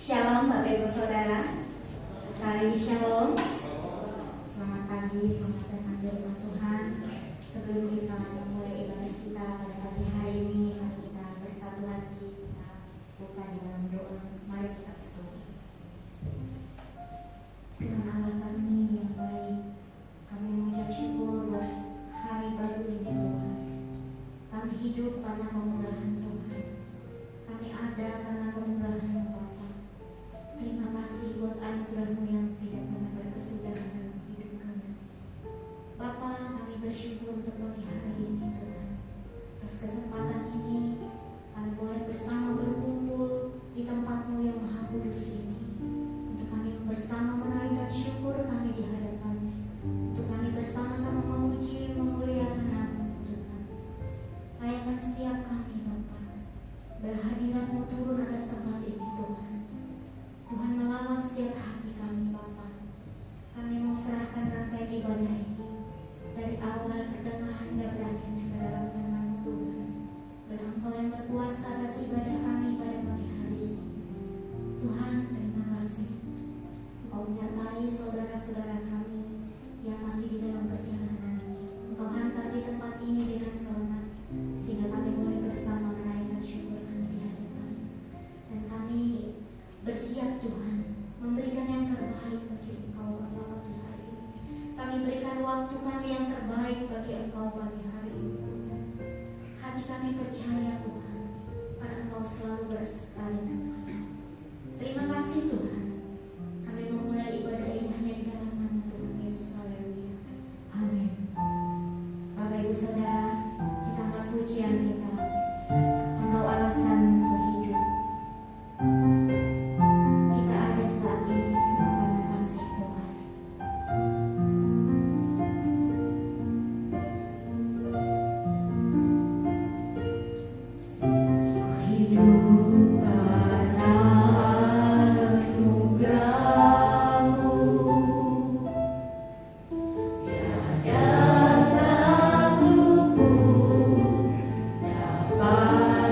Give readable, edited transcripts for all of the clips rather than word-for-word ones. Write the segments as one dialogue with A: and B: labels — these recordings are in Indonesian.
A: Shalom Bapak Ibu Saudara. Sekali lagi Shalom. Selamat pagi, selamat datang di rumah Tuhan. Sebelum kita memulai ibadah kita pada pagi hari ini, mari kita bersatu hati, kita buka di dalam doa. Mari kita berdoa. Tuhan Allah kami yang baik, kami mengucap syukur buat hari baru ini Tuhan. Kami hidup karena kemurahan Tuhan. Kami ada karena kemurahan Bapa. Terima kasih buat anugerah-Mu yang tidak pernah berkesudahan dalam hidup kami. Bapa, kami bersyukur untuk pagi hari ini Tuhan. Atas kesempatan ini, kami boleh bersama berkumpul di tempat-Mu yang maha kudus ini. Untuk kami bersama menaikkan syukur kami di hadapan-Mu. Untuk kami bersama-sama memuji, memuliakan nama-Mu Tuhan. Layakkan setiap kami Bapa. Berhadirat-Mu turun atas tempat ini Tuhan. Tuhan melawan setiap hati kami Bapa. Kami mau serahkan rangkaian ibadah ini dari awal, pertengahan, dan berakhirnya ke dalam nama-Mu Tuhan. Biar Engkau yang berkuasa atas ibadah kami pada pagi hari ini. Tuhan, terima kasih. Engkau menyertai saudara-saudara kami yang masih di dalam perjalanan. Engkau hantar di tempat ini dengan selamat, sehingga kami boleh bersama menaikkan syukur kami di hadapan. Dan kami bersiap Tuhan, memberikan yang terbaik bagi Engkau pada pagi hari ini. Kami berikan waktu kami yang terbaik bagi Engkau pagi hari ini Tuhan. Hati kami percaya Tuhan, karena Engkau selalu berserta dengan kami. Terima kasih Tuhan. Kami memulai ibadah ini hanya di dalam nama Tuhan Yesus. Haleluya. Amin. Bapak Ibu Saudara, kita angkat pujian kita. Engkau alasan untuk hidup. Kita ada saat ini semua karena kasih Tuhan. Hidup karena anugerah-Mu, tiada satu pun dapat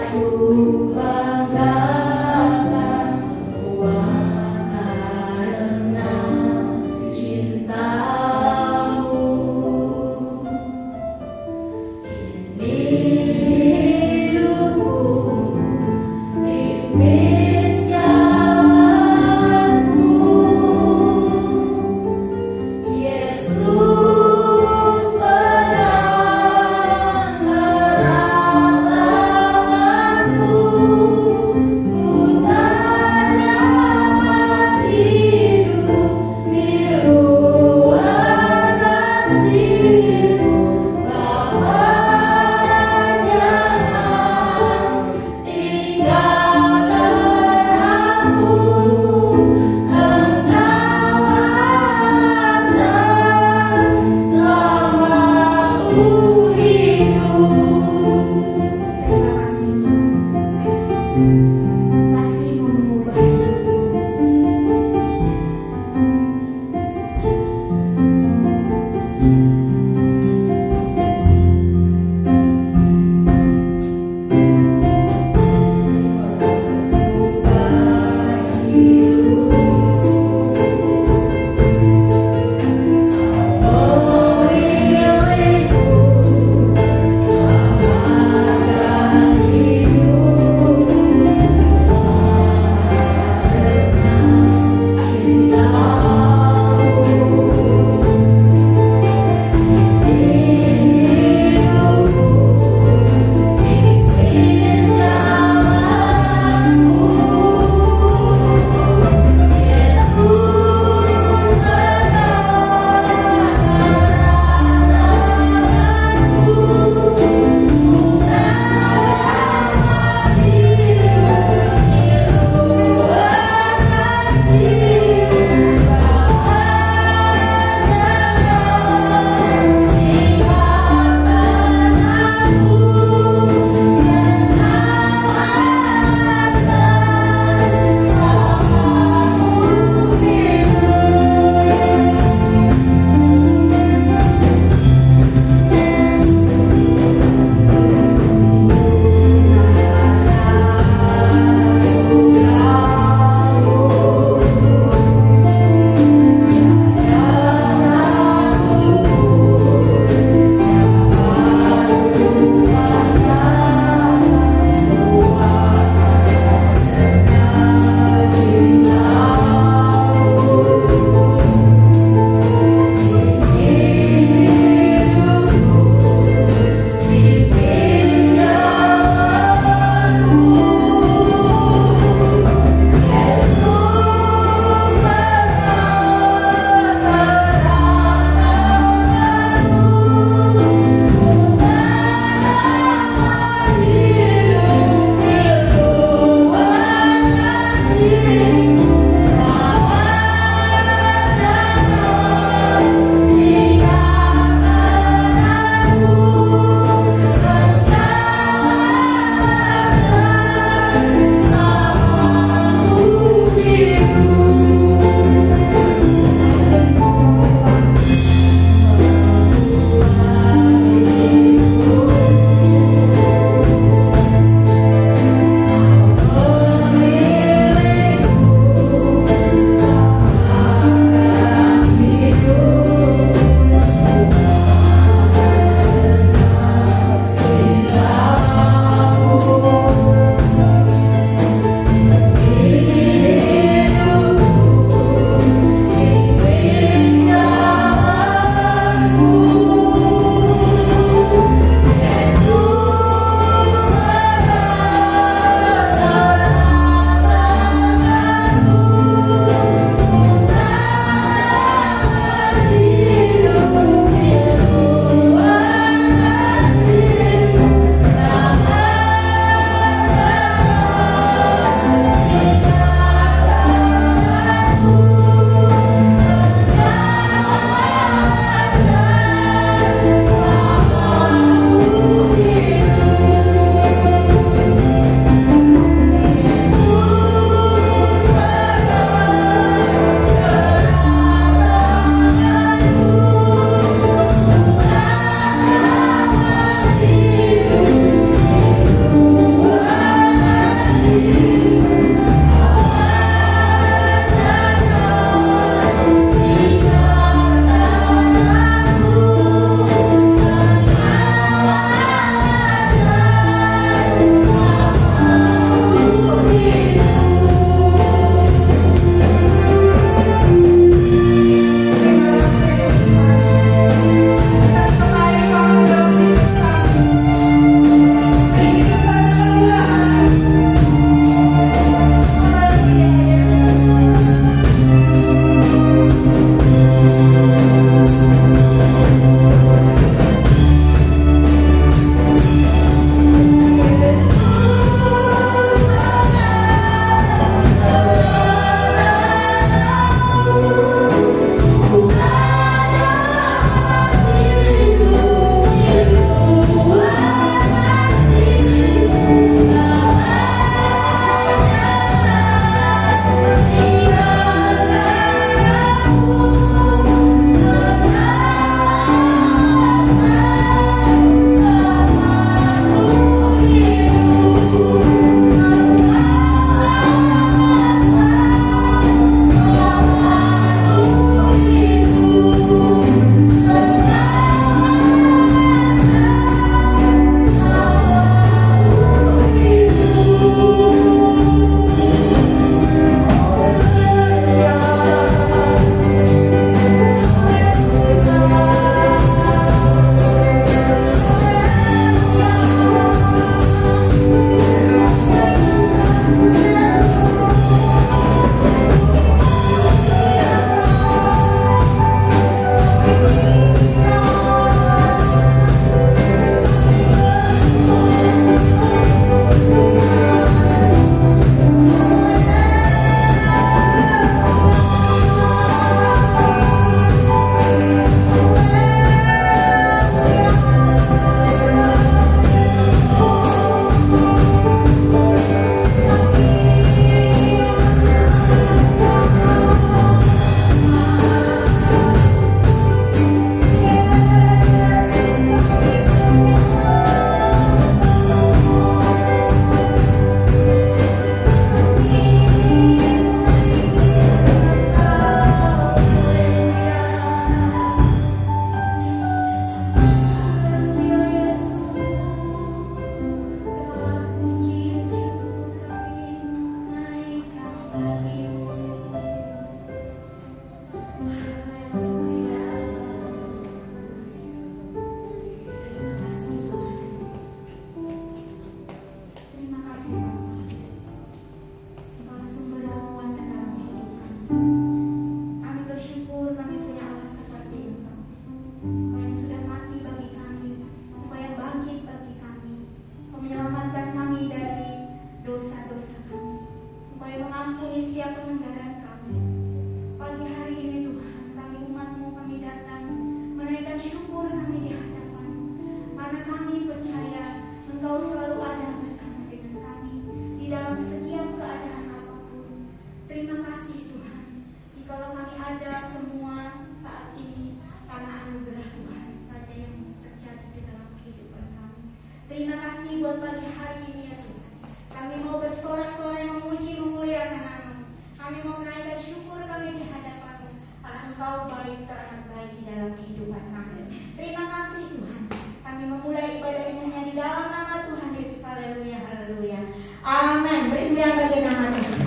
A: Terima kasih buat pagi hari ini ya Tuhan. Kami mau bersorak-sorai memuji memuliakan nama-Mu. Kami mau menaikkan syukur kami di hadapan-Mu. Karena Engkau baik, teramat baik di dalam kehidupan kami. Terima kasih Tuhan. Kami memulai ibadah ini hanya di dalam nama Tuhan Yesus. Haleluya, haleluya. Amin. Beri pujian bagi nama Tuhan.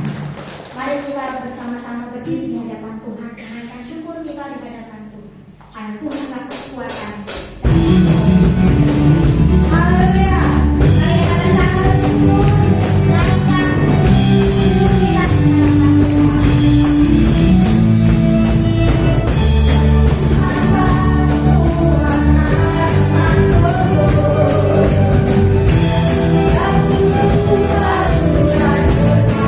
A: Mari kita bersama-sama berdiri di hadapan Tuhan. Menaikkan syukur kita di hadapan Tuhan. Karena Tuhanlah kekuatan. Haleluya. Mari kita sama bersyukur. Naikkan syukur kita di hadapan Tuhan. Hallelujah.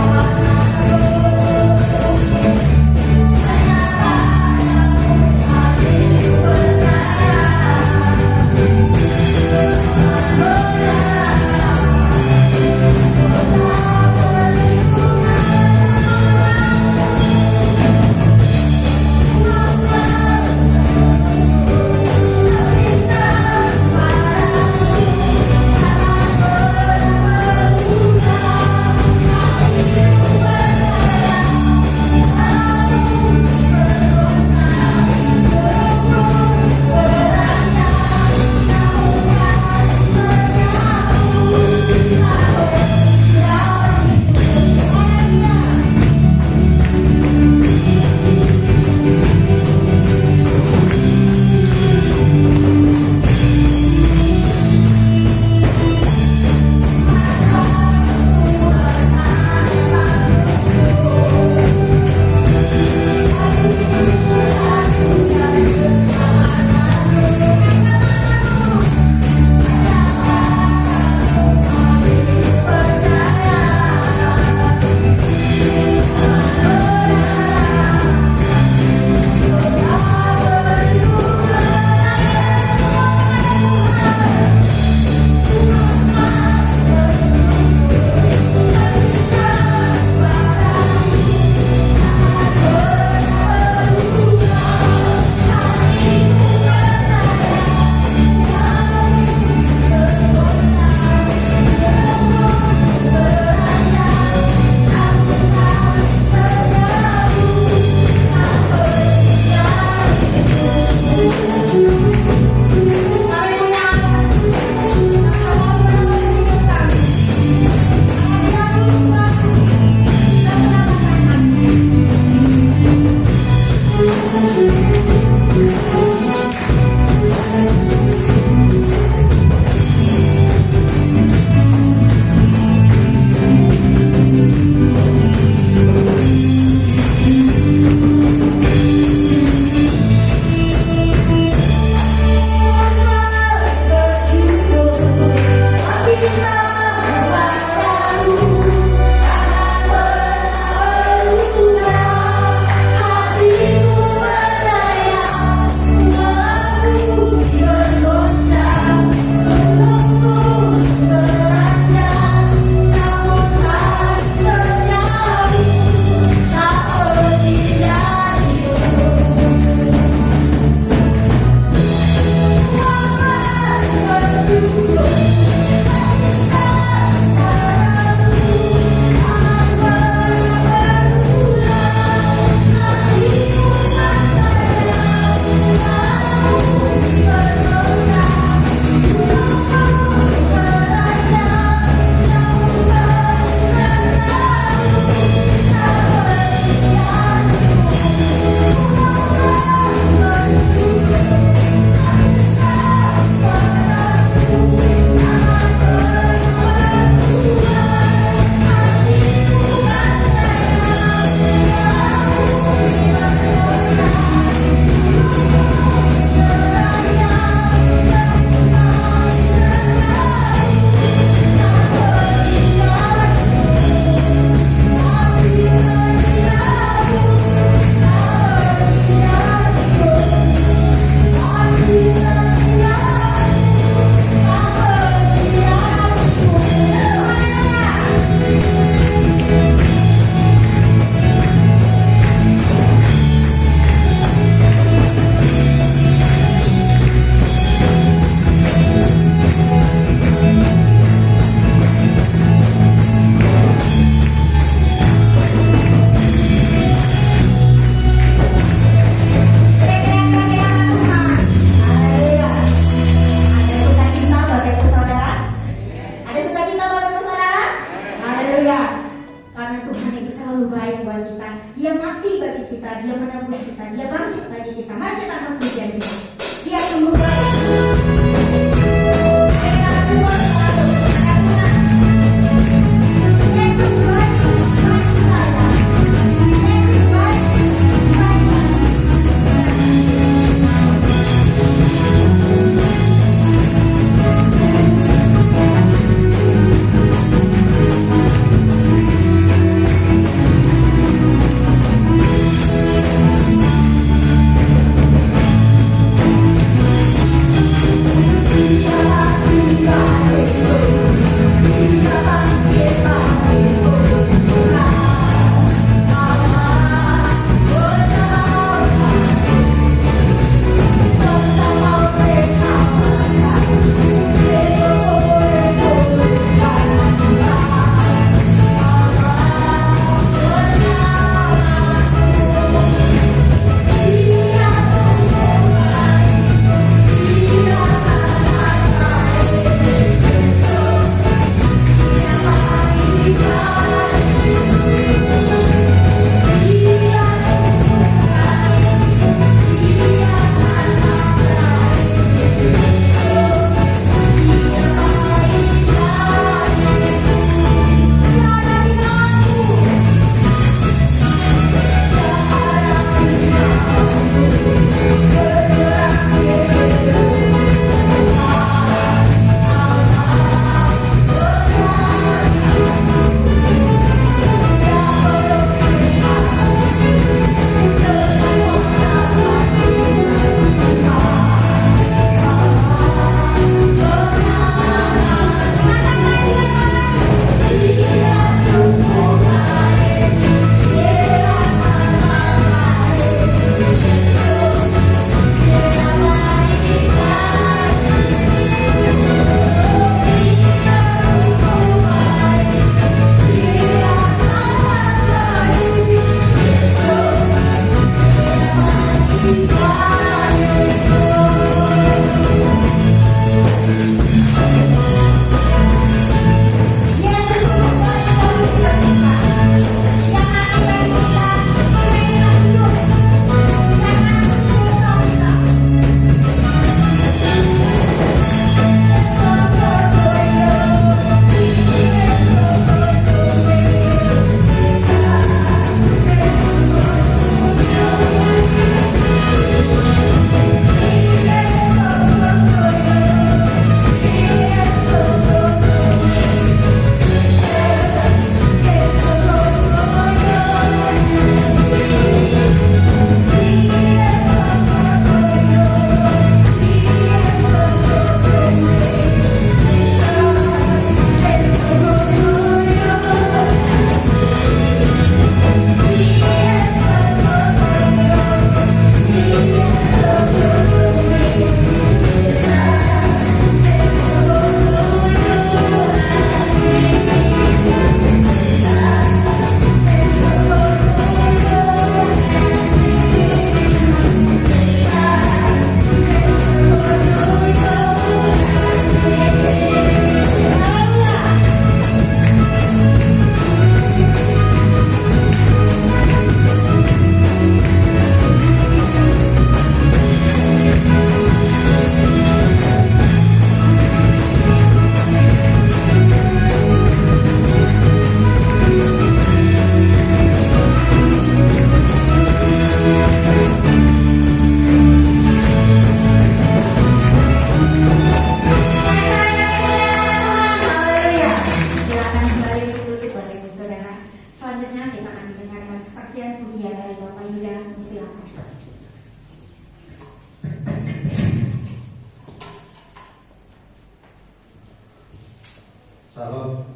B: Salam.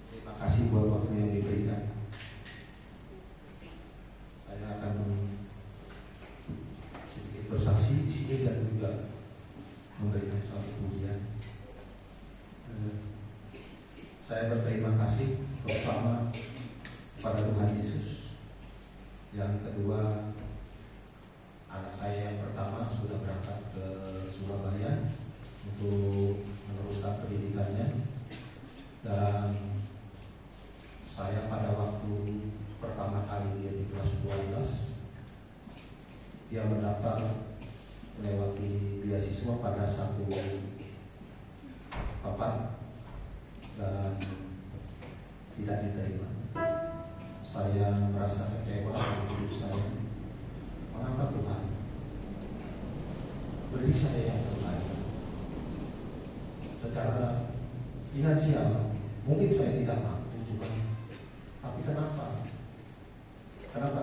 B: Terima kasih buat waktu yang diberikan. Saya akan sedikit bersaksi di sini dan juga memberikan suatu pujian. Saya berterima kasih pertama kepada Tuhan Yesus. Yang kedua, anak saya yang pertama sudah berangkat ke Surabaya untuk meneruskan pendidikannya, dan saya pada waktu pertama kali dia di kelas 12, dia mendaftar melewati beasiswa pada satu tempat dan tidak diterima. Saya merasa kecewa dengan hidup saya. Mengapa Tuhan beri saya yang terbaik? Secara finansial mungkin saya tidak mampu Tuhan, tapi kenapa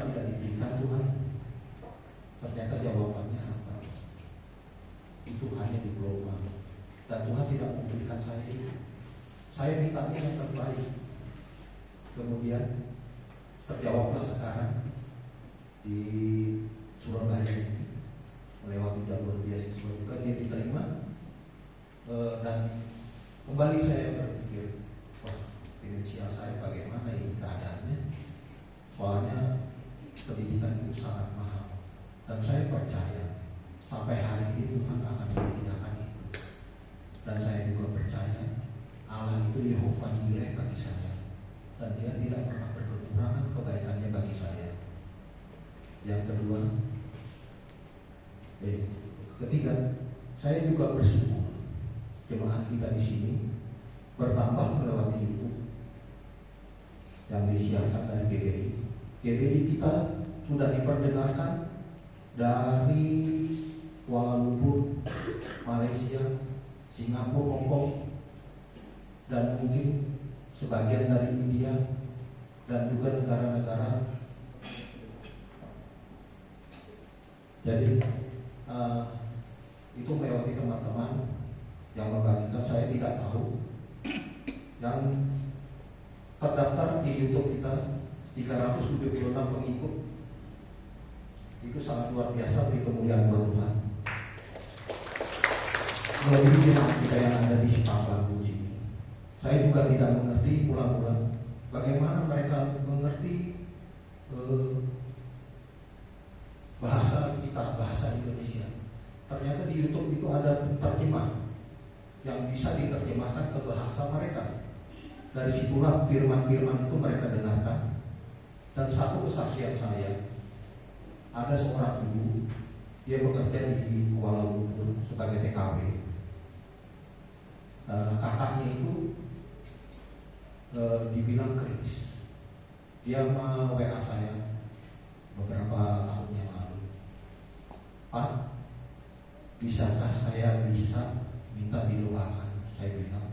B: tidak diberikan Tuhan? Ternyata jawabannya apa? Itu hanya diploma, dan Tuhan tidak memberikan saya itu. Saya minta yang terbaik. Kemudian terjawablah sekarang di Surabaya ini, melewati jalur beasiswa juga dia diterima. Dan kembali saya berpikir, wah, finansial saya bagaimana ini keadaannya? Soalnya pendidikan itu sangat mahal, dan saya percaya sampai hari ini Tuhan akan menyediakan itu. Dan saya juga percaya Allah itu Yehova Jireh bagi saya, dan Dia tidak pernah berkekurangan kebaikannya bagi saya. Yang kedua, ketiga, saya juga bersyukur jemaat kita di sini bertambah melewati YouTube yang disiarkan dari GBI. GBI kita sudah diperdengarkan dari Kuala Lumpur, Malaysia, Singapura, Hong Kong, dan mungkin sebagian dari India dan juga negara-negara. Jadi itu melewati teman-teman yang membagikan. Saya tidak tahu yang terdaftar di YouTube kita 376 pengikut. Itu sangat luar biasa beri kemuliaan buat Tuhan. Melebihi jemaat kita yang ada di Sipangga Puji. Saya juga tidak mengerti mula-mula bagaimana mereka mengerti bahasa kita, bahasa Indonesia. Ternyata di YouTube itu ada terjemah yang bisa diterjemahkan ke bahasa mereka. Dari situlah firman-firman itu mereka dengarkan. Dan satu kesaksian saya, ada seorang ibu, dia bekerja di Kuala Lumpur sebagai TKW. Kakaknya itu dibilang kritis. Dia WA saya beberapa tahun yang lalu, Pak, bisakah saya minta didoakan? Saya bilang,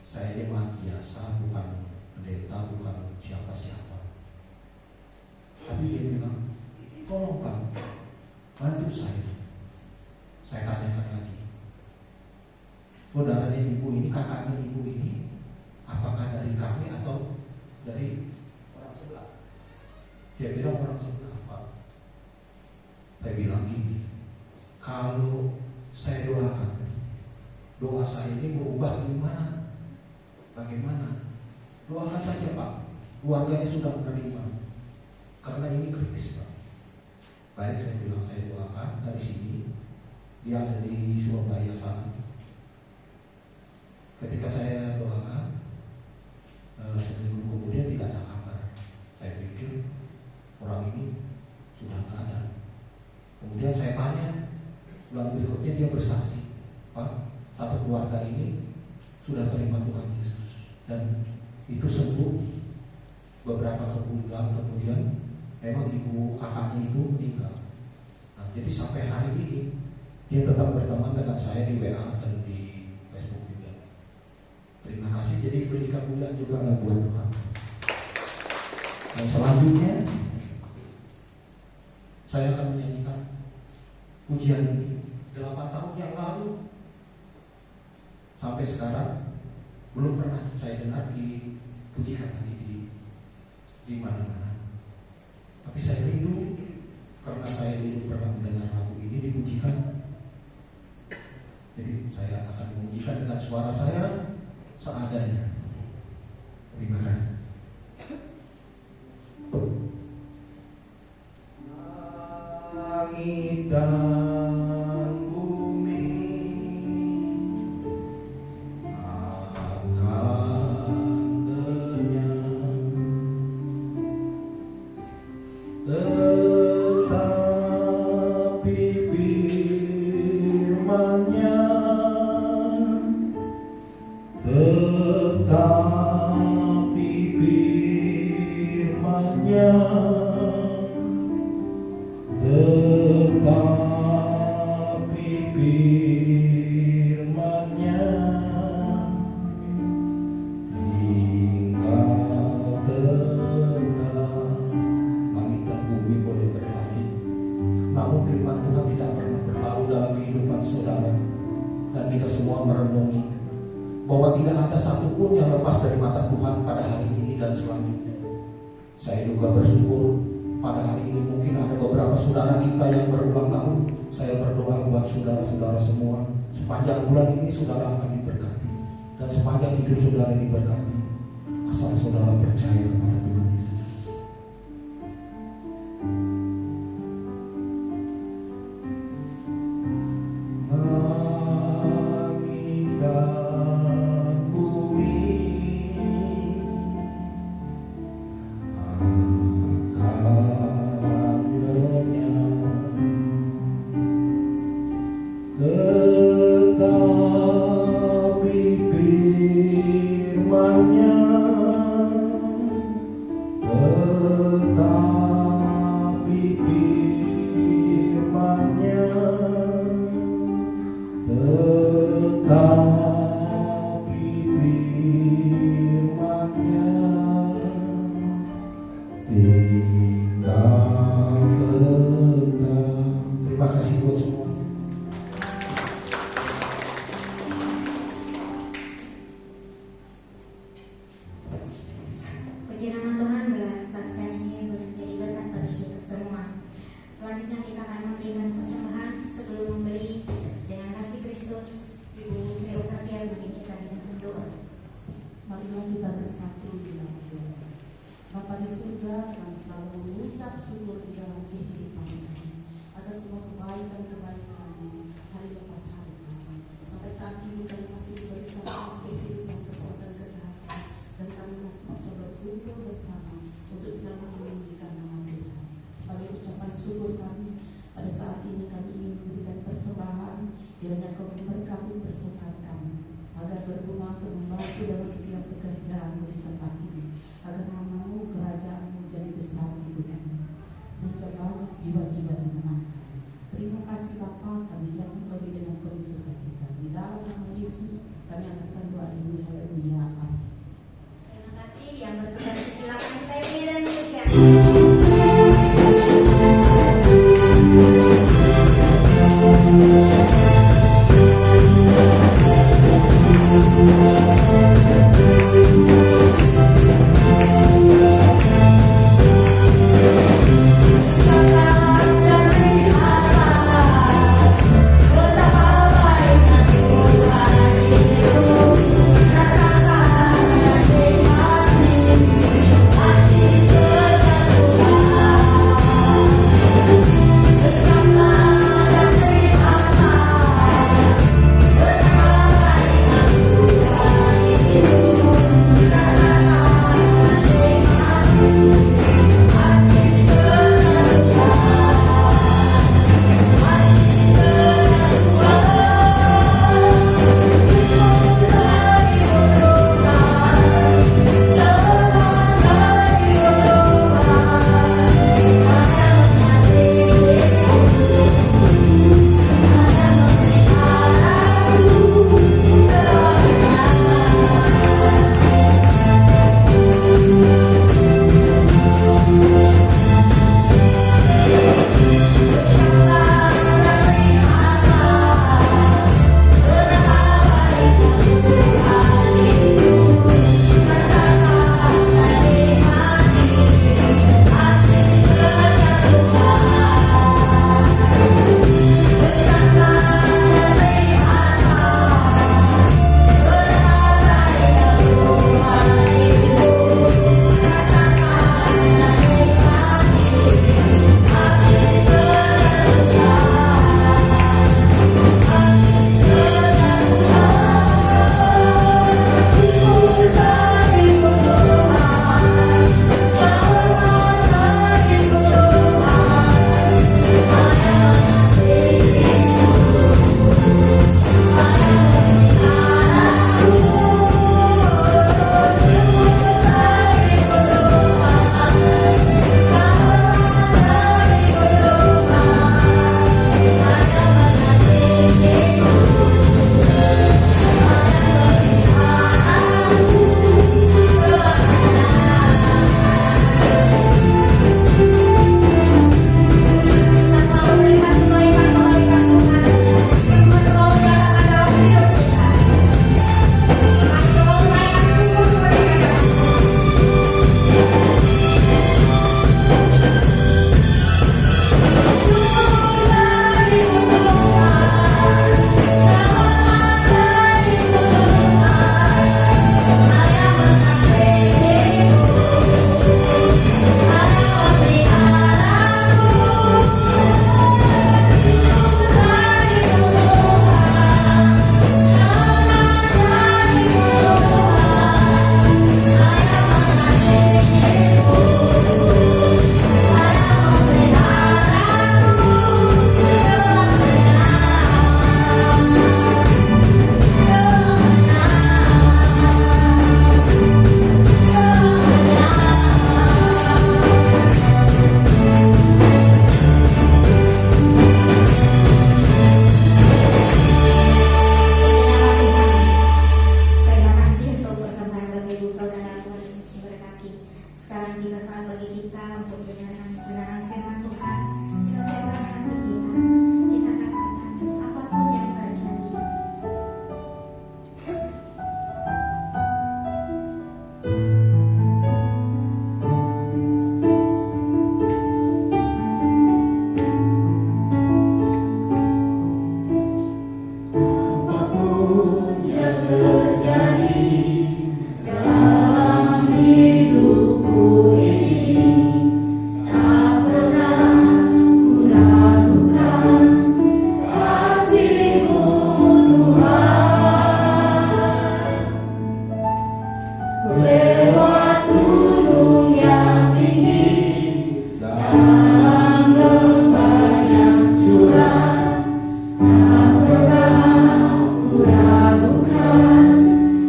B: saya jemaat biasa, bukan pendeta, bukan siapa-siapa. Tapi dia bilang, tolong Pak, bantu saya. Saya tanyakan lagi, saudaranya ibu ini, kakaknya ibu ini, apakah dari kami atau dari orang sebelah? Dia bilang orang sebelah, Pak. Saya bilang gini, kalau saya doakan, doa saya ini berubah gimana? Bagaimana? Doakan saja Pak, keluarganya sudah menerima. Karena ini kritis Pak. Baik, saya bilang saya doakan dari sini. Dia ada di Surabaya sana. Ketika saya doakan, seminggu kemudian tidak ada kabar. Saya pikir orang ini sudah tidak ada. Kemudian saya tanya, bulan berikutnya dia bersaksi, Pak, satu keluarga ini sudah terima Tuhan Yesus dan itu sembuh. Beberapa bulan kemudian memang ibu kakaknya itu meninggal. Nah, jadi sampai hari ini dia tetap berteman dengan saya di WA dan di Facebook juga. Terima kasih. Jadi berikan kemuliaan juga buat Tuhan. Dan selanjutnya saya akan menyanyikan pujian ini. 8 tahun yang lalu sampai sekarang belum pernah saya dengar dipujikan lagi di mana-mana. Tapi saya rindu karena saya dulu pernah mendengar lagu ini dipujikan. Jadi saya akan memujikan dengan suara saya seadanya. Terima kasih. Langit dan bumi akan lenyap, tetapi firman-Nya firman Tuhan tidak pernah berlalu dalam kehidupan saudara. Dan kita semua merenungi bahwa tidak ada satupun yang lepas dari mata Tuhan pada hari ini dan selanjutnya. Saya juga bersyukur pada hari ini mungkin ada beberapa saudara kita yang berulang tahun. Saya berdoa buat saudara-saudara semua, sepanjang bulan ini saudara akan diberkati, dan sepanjang hidup saudara diberkati, asal saudara percaya kepada Tuhan Yesus. Terima kasih buat semua.
A: Puji nama Tuhan, bila saksian ini boleh menjadi berkat bagi kita semua. Selanjutnya kita akan memberikan persembahan sebelum memberi dengan kasih Kristus. Ibu Sri Utapia mungkin kita dengan berdoa.
C: Marilah kita bersatu di dalam doa. Bapa di surga, kami selalu mengucap syukur di dalam kehidupan kami atas semua kebaikan-kebaikan hari lepas hari kami. Sampai saat ini kami masih diberi sama kehidupan, kekuatan, kesehatan, dan kami masih bisa berkumpul bersama untuk selalu meninggikan nama Tuhan. Sebagai ucapan syukur kami, pada saat ini kami ingin memberikan persembahan, kiranya Kau memberkati persembahan kami agar berguna untuk membantu dalam setiap pekerjaan di tempat ini, agar nama-Mu, kerajaan-Mu jadi besar di dunia ini, sehingga banyak jiwa-jiwa dimenangkan. Terima kasih Bapa, kami siap memberi dengan penuh sukacita. Di dalam nama Yesus kami akan doa ini. Haleluya. Amin.
A: Terima kasih. Yang bertugas silakan saya dan ucap. Terima kasih.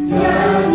D: Jangan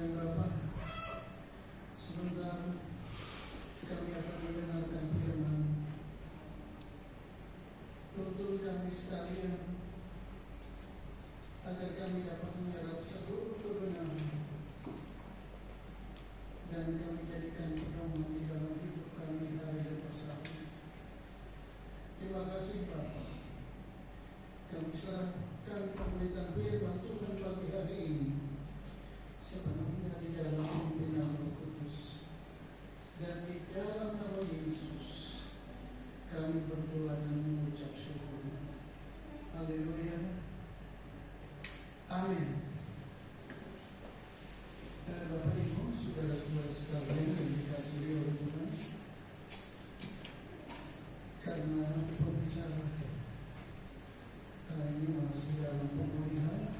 D: dan Bapa, sebentar kami akan mendengarkan firman. Tuntun kami sekalian agar kami dapat menyerap seluruh kebenaran dan kami jadikan pedoman di dalam hidup kami hari lepas hari. Terima kasih Bapa. Kami serahkan pemberitaan firman Tuhan pagi hari ini sepenuhnya di dalam pimpinan Roh Kudus dan di dalam nama Yesus kami berdoa dan mengucap syukur. Haleluya. Amin. Bapak Ibu, saudara-saudara sekalian yang dikasihi oleh Tuhan, karena pembicara ini masih dalam pemulihan,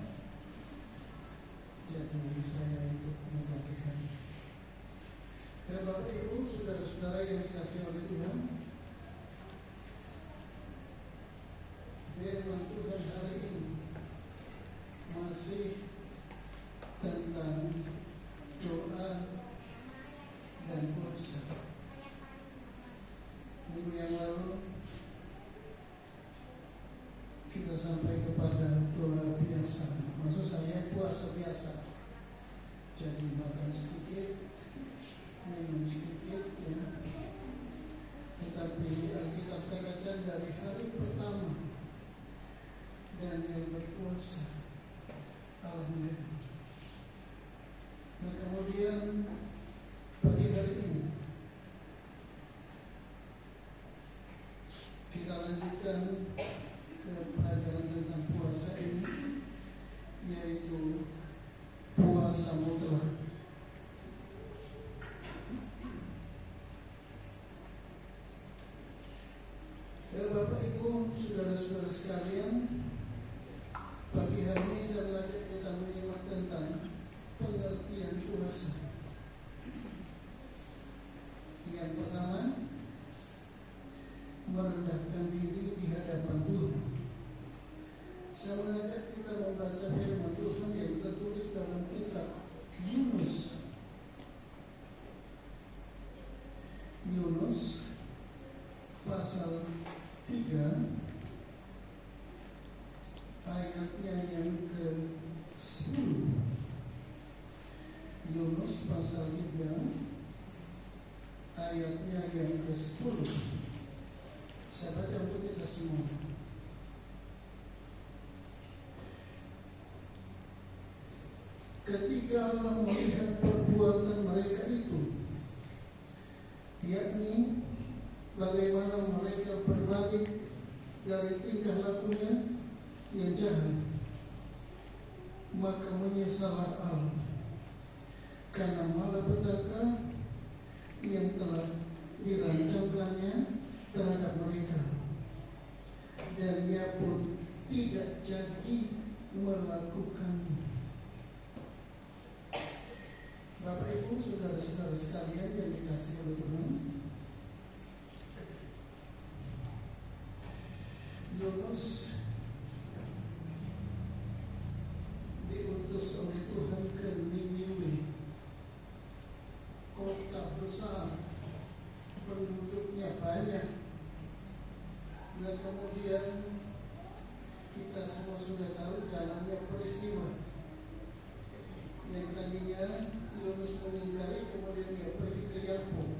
D: jadi saya untuk membagikan. Bapak Ibu, saudara-saudara yang dikasihi oleh Tuhan, firman Tuhan hari ini masih tentang doa dan puasa. Minggu yang lalu kita sampai kepada doa biasa. Maksud saya puasa biasa. Jadi makan sedikit, minum sedikit, ya. Tetapi Alkitab katakan dari hari pertama dan yang berpuasa, alhamdulillah. Nah kemudian pagi hari ini kita lanjutkan ke pelajaran tentang puasa ini, yaitu puasa mutlak. Bapak Ibu, saudara-saudara sekalian, pagi hari ini saya mengajak kita menyimak tentang pengertian puasa. Yang pertama, merendahkan diri di hadapan Tuhan. Saya mengajak kita membaca firman Tuhan yang tertulis dalam kitab Yunus. Yunus pasal 3 ayatnya yang ke-10. Yunus pasal 3 ayatnya yang ke-10. Saya baca untuk kita semua. Ketika Allah melihat perbuatan mereka itu, yakni bagaimana mereka berbalik dari tingkah lakunya yang jahat, maka menyesallah Allah karena malapetaka yang telah dirancangkannya terhadap mereka, dan ia pun tidak jadi melakukannya. Bapak Ibu, saudara-saudara sekalian yang dikasihi oleh Tuhan, Yunus diutus oleh Tuhan ke Niniwe, kota besar, penduduknya banyak, dan kemudian kita semua sudah tahu jalannya peristiwa. Yang tadinya Yunus mengingkari, kemudian dia pergi ke Yapo,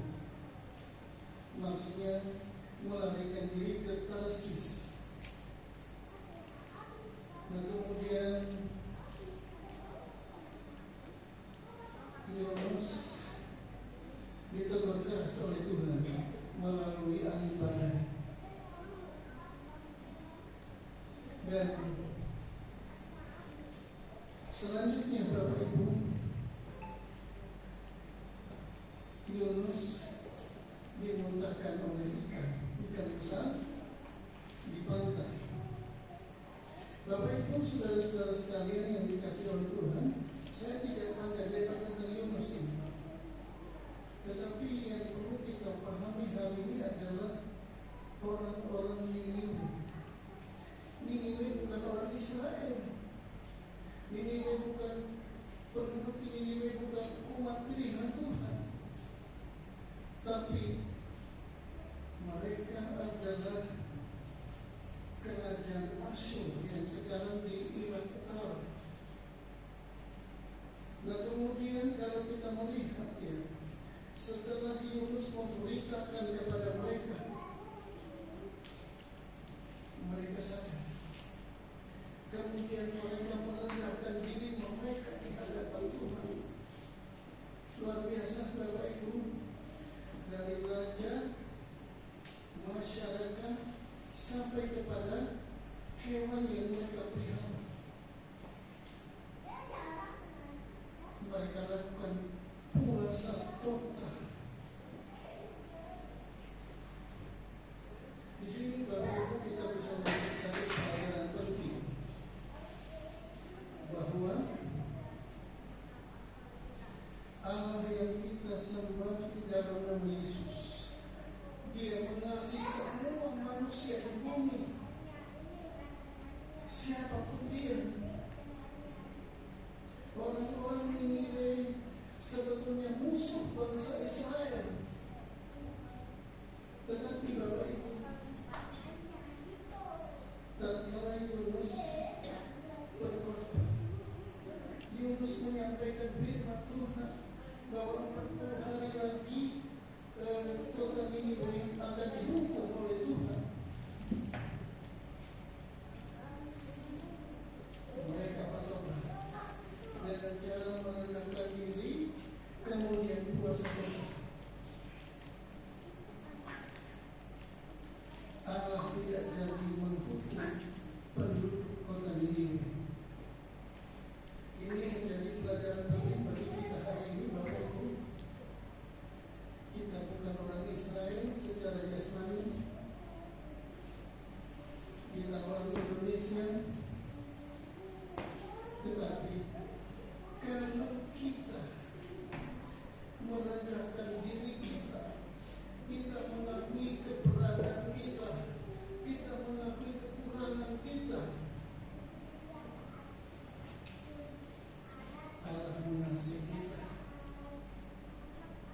D: maksudnya melarikan diri ke Tarsis. Dan kemudian Yunus ditegur keras oleh Tuhan melalui angin badai. Dan selanjutnya Bapak Ibu, Yunus dimuntahkan oleh ikan besar di pantai. Bapak Ibu, saudara-saudara sekalian yang dikasihi oleh Tuhan, saya tidak banyak lebar tentang Yunus ini, tetapi yang perlu kita pahami hari ini adalah orang-orang Niniwe. Niniwe bukan orang Israel. Niniwe bukan penduduk tetapi mereka adalah kerajaan Asyur yang sekarang di Irak Utara. Nah kemudian kalau kita melihat ya, setelah Yunus memberitakan kepada mereka, mereka sadar. Kemudian mereka merendahkan diri mereka di hadapan Tuhan. Luar biasa Bapak Ibu, dari raja, masyarakat, sampai kepada hewan yang mereka pelihara. Mereka lakukan puasa total. Di sini Bapak Ibu kita bisa melihat satu pelajaran penting, bahwa Allah yang kita sembah di dalam nama Yesus, Dia mengasihi semua manusia di bumi, siapapun dia. Orang-orang Niniwe sebetulnya musuh bangsa Israel, tetapi Bapak Ibu, tatkala Yunus berkorban, Yunus menyampaikan firman Tuhan bahwa 40 hari lagi kota Niniwe akan dihukum oleh Tuhan. Mereka bertobat dengan cara merendahkan diri, kemudian puasa total. Allah tidak jadi menghukum penduduk kota Niniwe. Ini menjadi pelajaran penting bagi kita hari ini, Bapak Ibu. Kita bukan orang Israel secara jasmani, kita orang Indonesia, tetapi kalau kita merendahkan diri kita, kita mengakui keberadaan kita, kita mengakui kekurangan kita, Allah mengasihi kita.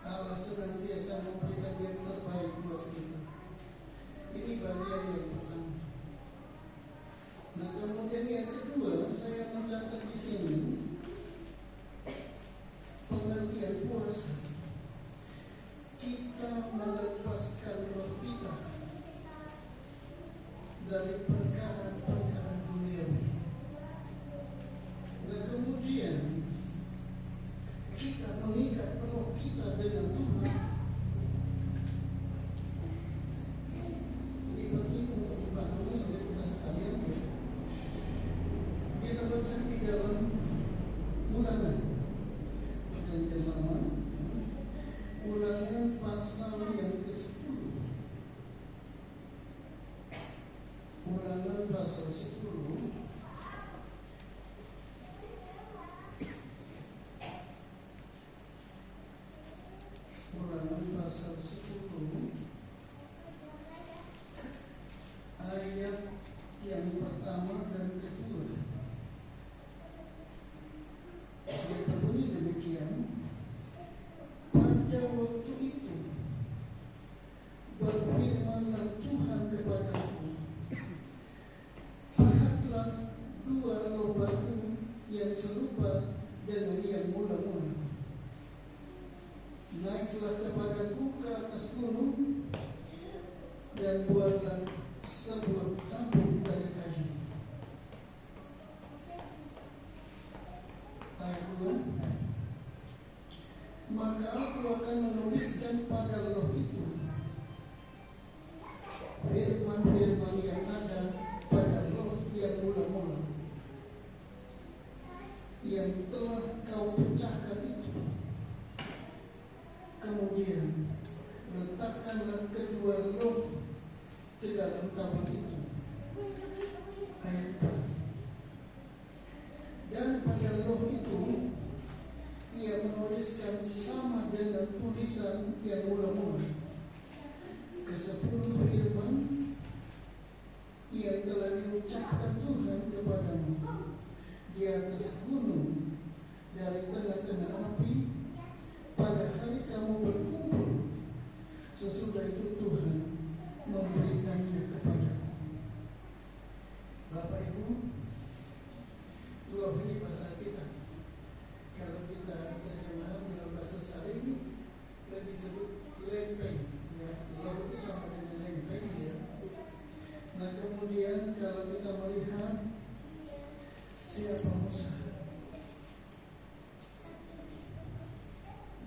D: Allah senantiasa memberikan yang terbaik buat kita. Ini bagian yang pertama. Nah kemudian yang kedua, saya mencatat di sini pengertian puasa. Kita melepaskan roh kita dari perkara-perkara duniawi. Dan kemudian kita mengikat roh kita dengan Tuhan. Ini penting untuk dipahami oleh kita sekalian. Kita baca di dalam Ulangan, Perjanjian Lama, Ulangan pasal yang ke-10. Ulangan pasal 10. Ulangan pasal 10 ayat yang pertama dan kedua. Dia berbunyi demikian. Pada waktu itu berfirmanlah Tuhan kepadaku, lihatlah dua loh batu yang serupa dengan yang mula-mula. Naiklah kepadaku ke atas gunung dan buatlah sebuah tabut dari kayu. Ayat 2. Maka aku akan menuliskan pada roh itu firman-firman yang ada pada roh yang mula-mula, yang telah kau pecahkan itu. Kemudian letakkanlah kedua roh ke dalam tabut itu. Ayat 4. Dan pada roh itu ia menuliskan sama dengan tulisan yang mula-mula ke-10 firman yang telah diucapkan Tuhan kepadamu di atas gunung dari tengah-tengah api pada hari kamu berkumpul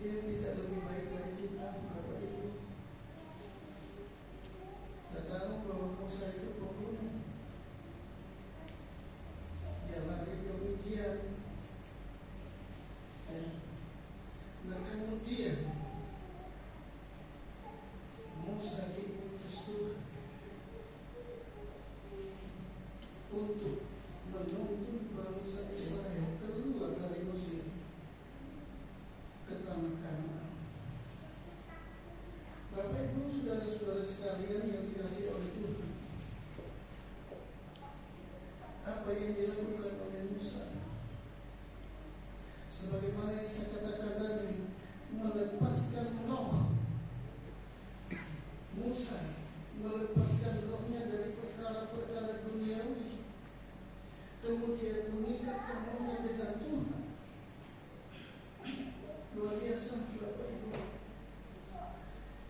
D: Dia tidak lebih baik dari kita, Bapak Ibu. Kita tahu bahwa Musa itu pembunuh. Dia lari ke Midian. Nah kemudian Musa diutus Tuhan untuk menuntun bangsa Israel keluar dari Mesir ke tanah Kanaan. Bapak Ibu, saudara-saudara sekalian yang dikasihi oleh Tuhan, apa yang dilakukan oleh Musa, sebagaimana yang saya katakan tadi, melepaskan roh. Musa melepaskan rohnya dari perkara-perkara duniawi, kemudian mengikatkan rohnya dengan Tuhan. Luar biasa, Bapak Ibu.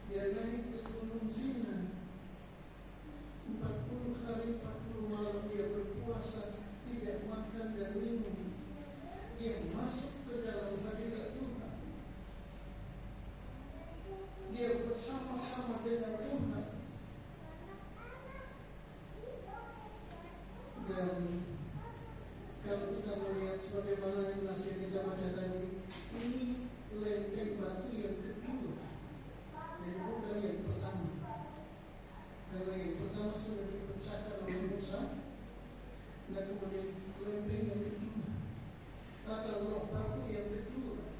D: Dia naik ke Gunung Sinai, 40 hari 40 malam dia berpuasa, tidak makan dan minum. Dia masuk ke dalam hadirat Tuhan. Dia bersama-sama dengan Tuhan. Dan kalau kita melihat sebagaimana yang nasihat kita baca tadi, ini lempeng batu yang kedua, jadi bukan yang pertama. Karena yang pertama sudah dipecahkan oleh Musa, dan kemudian lempeng yang kedua, atau roh batu yang kedua.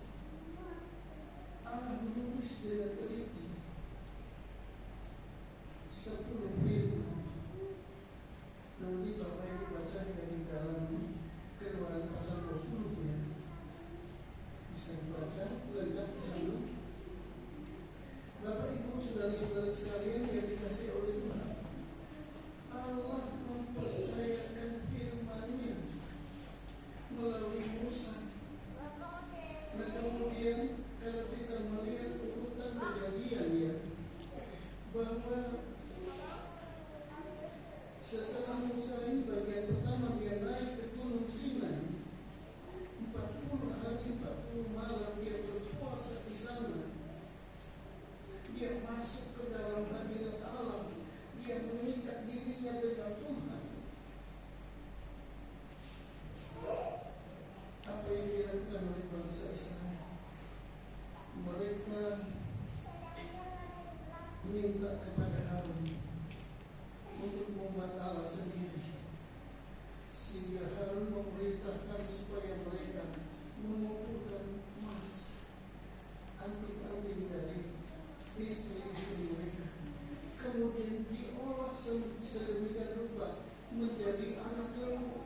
D: Allah menulis dengan teliti 10 firman. Nanti Bapak Ibu baca di dalam Keluaran pasal 20 ya. Bisa dibaca lengkap di sana. Bapak Ibu, saudara-saudara sekalian yang dikasihi oleh Tuhan, Allah mempercayakan firman-Nya melalui Musa. Nah kemudian kalau kita melihat urutan kejadian ya, bahwa setelah Musa ini bagian pertama dia naik ke Gunung Sinai, 40 hari 40 malam dia berpuasa di sana. Dia masuk ke dalam hadirat Allah, dia mengikat dirinya dengan Tuhan. Apa yang dilakukan oleh bangsa Israel? Mereka minta kepada Harun untuk membuat Allah sendiri, sehingga Harun memerintahkan supaya mereka mengumpulkan emas, anting-anting dari istri-istri mereka, kemudian diolah sedemikian rupa menjadi anak lembu.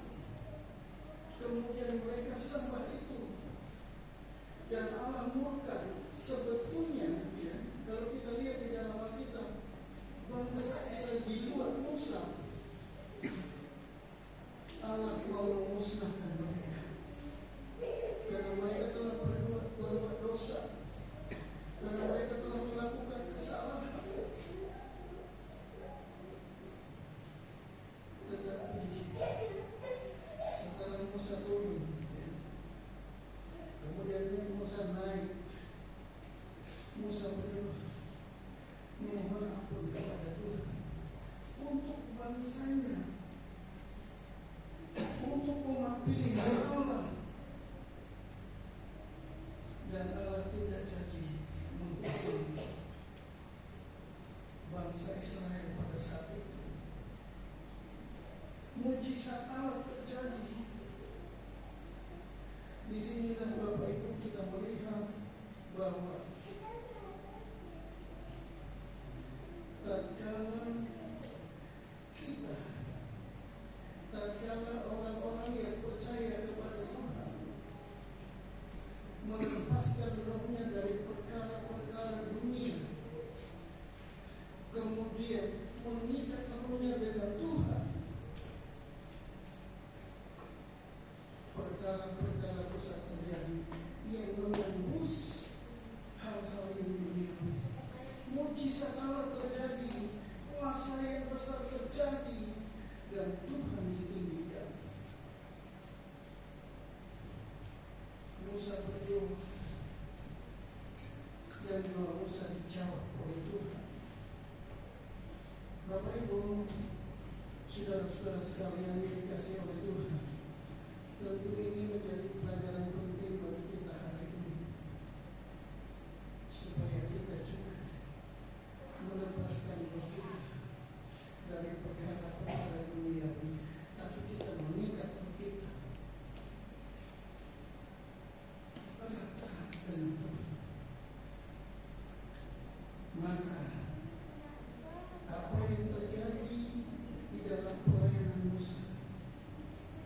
D: Kemudian mereka sembah itu, dan Allah murka. Sebetulnya ya, kalau kita lihat di dalam Alkitab, bangsa Israel di luar Musa, Allah mau memusnahkan mereka karena mereka telah berbuat dosa, karena mereka telah melakukan kesalahan. Tetapi setelah Musa turun ya, kemudian Musa naik, Musa berdoa mohon ampun kepada Tuhan untuk bangsanya, untuk umat pilihan Allah, dan Allah tidak jadi menghukum bangsa Israel pada saat itu. Mujizat Allah terjadi. Di sinilah Bapak Ibu kita melihat bahwa tatkala orang-orang yang percaya kepada Tuhan melepaskan rohnya dari perkara-perkara dunia, kemudian mengikat rohnya dengan Tuhan, dan dosa dijawab oleh Tuhan. Bapak Ibu, saudara-saudara sekalian yang dikasihi oleh Tuhan, tentu ini menjadi pelajaran penting bagi kita hari ini, supaya kita juga melepaskan diri kita dari perkara-perkara dunia ini, tapi kita mengikat diri kita erat dengan Tuhan. Maka apa yang terjadi di dalam pelayanan Musa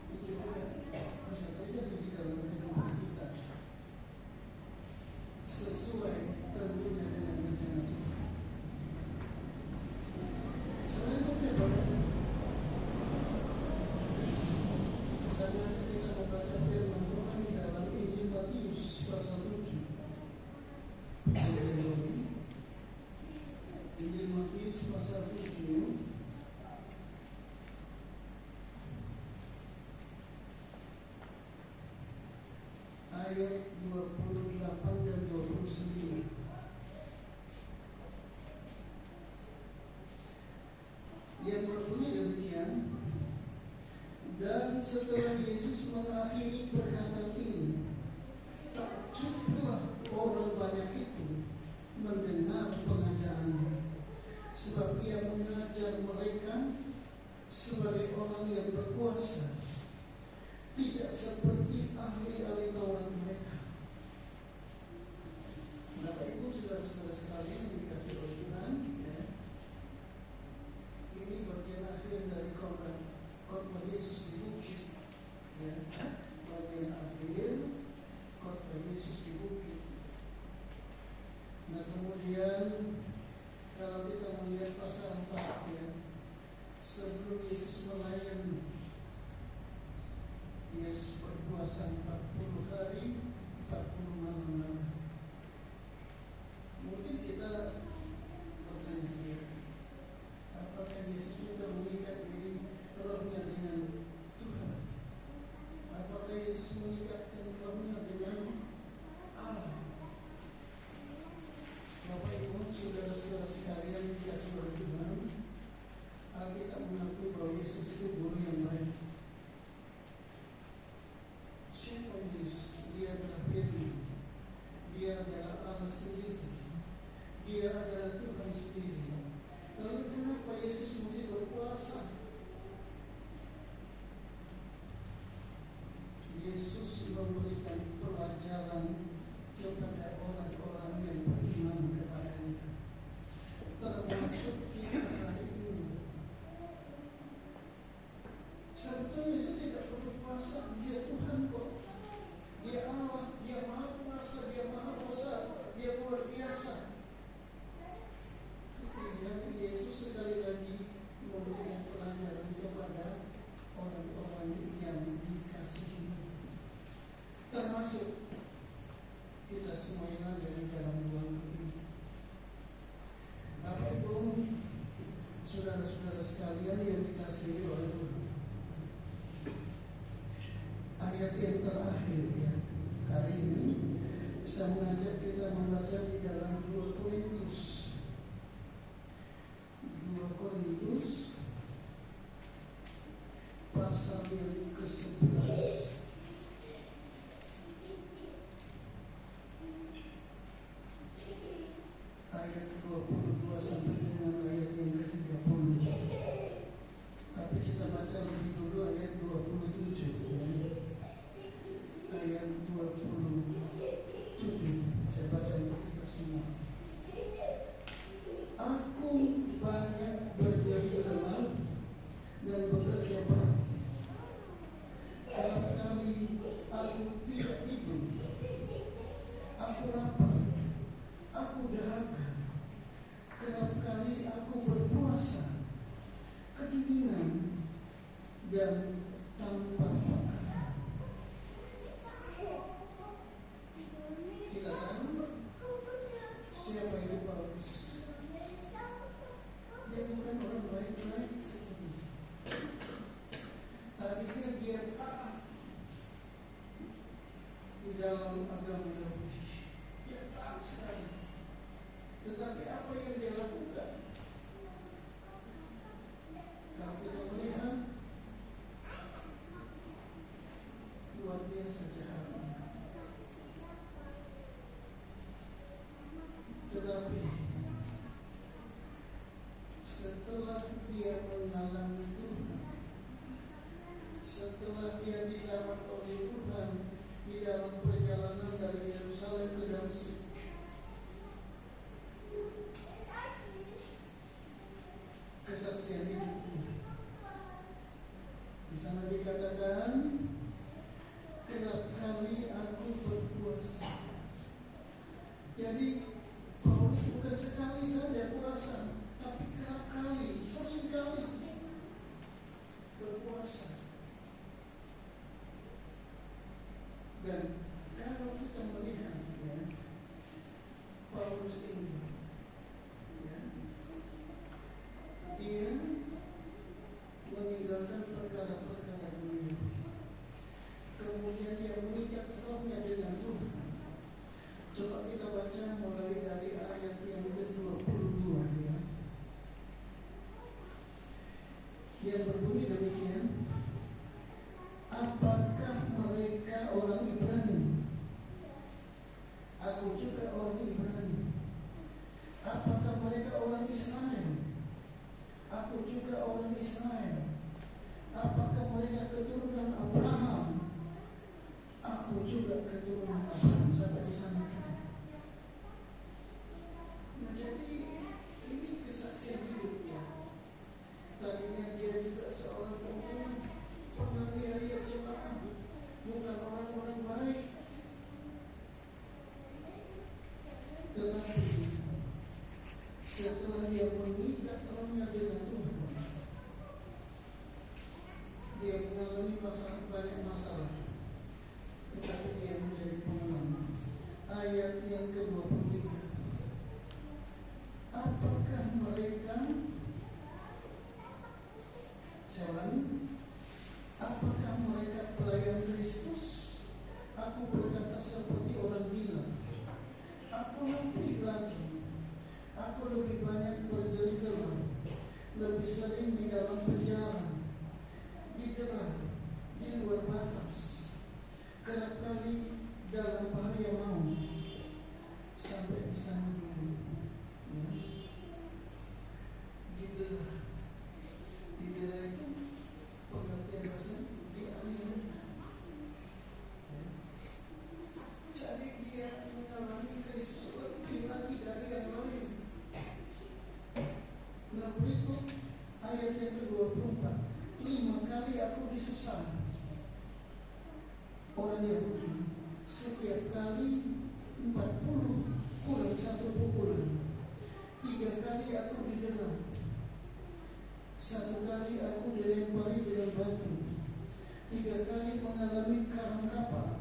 D: itu juga bisa terjadi di dalam kehidupan kita, sesuai tentunya dengan rencana Tuhan. Selanjutnya Bapak, saya mengajak kita membaca firman Tuhan di dalam Injil Matius pasal 7. Injil Matius pasal 7 ayat 28 dan 29. Yang berbunyi demikian, dan setelah Yesus mengakhiri perkataan ini, takjublah orang banyak itu mendengar pengajarannya, sebab ia mengajar mereka sebagai orang yang berkuasa, tidak seperti ahli-ahli Taurat mereka. Bapak Ibu, saudara-saudara sekalian yang dikasihi oleh Tuhan, ya, ini bagian akhir dari khotbah Yesus di bukit, ya, bagian akhir khotbah Yesus di bukit. Nah kemudian kalau kita melihat pasal 4, ya, sebelum Yesus melayani, Yesus berpuasa 40 hari 40 malam lamanya. Mungkin kita bertanya, ya, apakah Yesus juga mengikat diri rohnya dengan Tuhan? Apakah Yesus mengikatkan rohnya dengan Allah? Bapak Ibu, saudara-saudara sekalian yang dikasihi oleh Tuhan, Alkitab mengakui bahwa Yesus itu guru yang baik. Siapa Yesus? Dia adalah Firman, Dia adalah Allah sendiri, Dia adalah Tuhan sendiri. Lalu kenapa Yesus mesti berpuasa? Yesus memberikan pelajaran kepada orang-orang yang beriman kepadanya, termasuk kita hari ini. Sebetulnya Yesus tidak perlu puasa, Dia Tuhan kok, Dia Allah, Dia Maha Kuasa, Dia Maha Besar, Dia luar biasa. Yang Yesus sekali lagi memberikan pelajaran kepada orang-orang yang dikasihi, termasuk kita semua yang ada di dalam ruang ini. Bapak Ibu, saudara-saudara sekalian yang dikasihi oleh Tuhan, ayat yang terakhir, ya, hari ini saya mengajak kita membaca di dalam 2 Korintus pasal yang ke-11. Ayat 22 sampai dengan ayat yang ke-30. Tapi kita baca lebih dulu ayat 27, ya. Ayat 27 saya baca untuk kita semua. musik. Kesaksian hidupnya. Di sana dikatakan, kerap kali aku berpuasa. Jadi Paulus bukan sekali saja puasa, tapi kerap kali, sering kali berpuasa. Dan kalau kita melihat ya, Paulus ini ya, dia meninggalkan perkara-perkara dunia, kemudian dia mengikat rohnya dengan Tuhan. Coba kita baca mulai dari ayat yang ke-22 ya. Yang berbunyi demikian, apakah mereka orang Ibrani? Aku juga orang Ibrani. Apakah mereka orang Israel? Aku juga orang Israel. Apakah mereka keturunan Abraham? Aku juga keturunan Abraham. Sampai di sana. Nah, jadi ini kesaksian hidupnya. Tadinya dia juga seorang penganiaya jemaat, bukan orang-orang baik. Tetapi setelah dia mengikat rohnya dengan Tuhan, dia mengalami banyak masalah, tetapi dia menjadi pemenang. Ayat yang ke-23, apakah mereka, apakah mereka pelayan Kristus? Aku berkata seperti orang gila. Aku lebih lagi, aku lebih banyak berderita, lebih sering di dalam penjara, didera, di luar batas, kerap kali dalam bahaya maut. Sampai di sana dulu ya. Didera itu pengertian bahasa dianiaya ya. Jadi dia mengalami Kristus lebih lagi dari yang lain. Nah, berikut ayat yang ke-24, 5 kali aku disesat orang Yahudi, setiap kali 40 kurang 1 pukulan. 3 kali aku didera, 1 kali aku dilempari dengan batu, 3 kali mengalami karang kapal.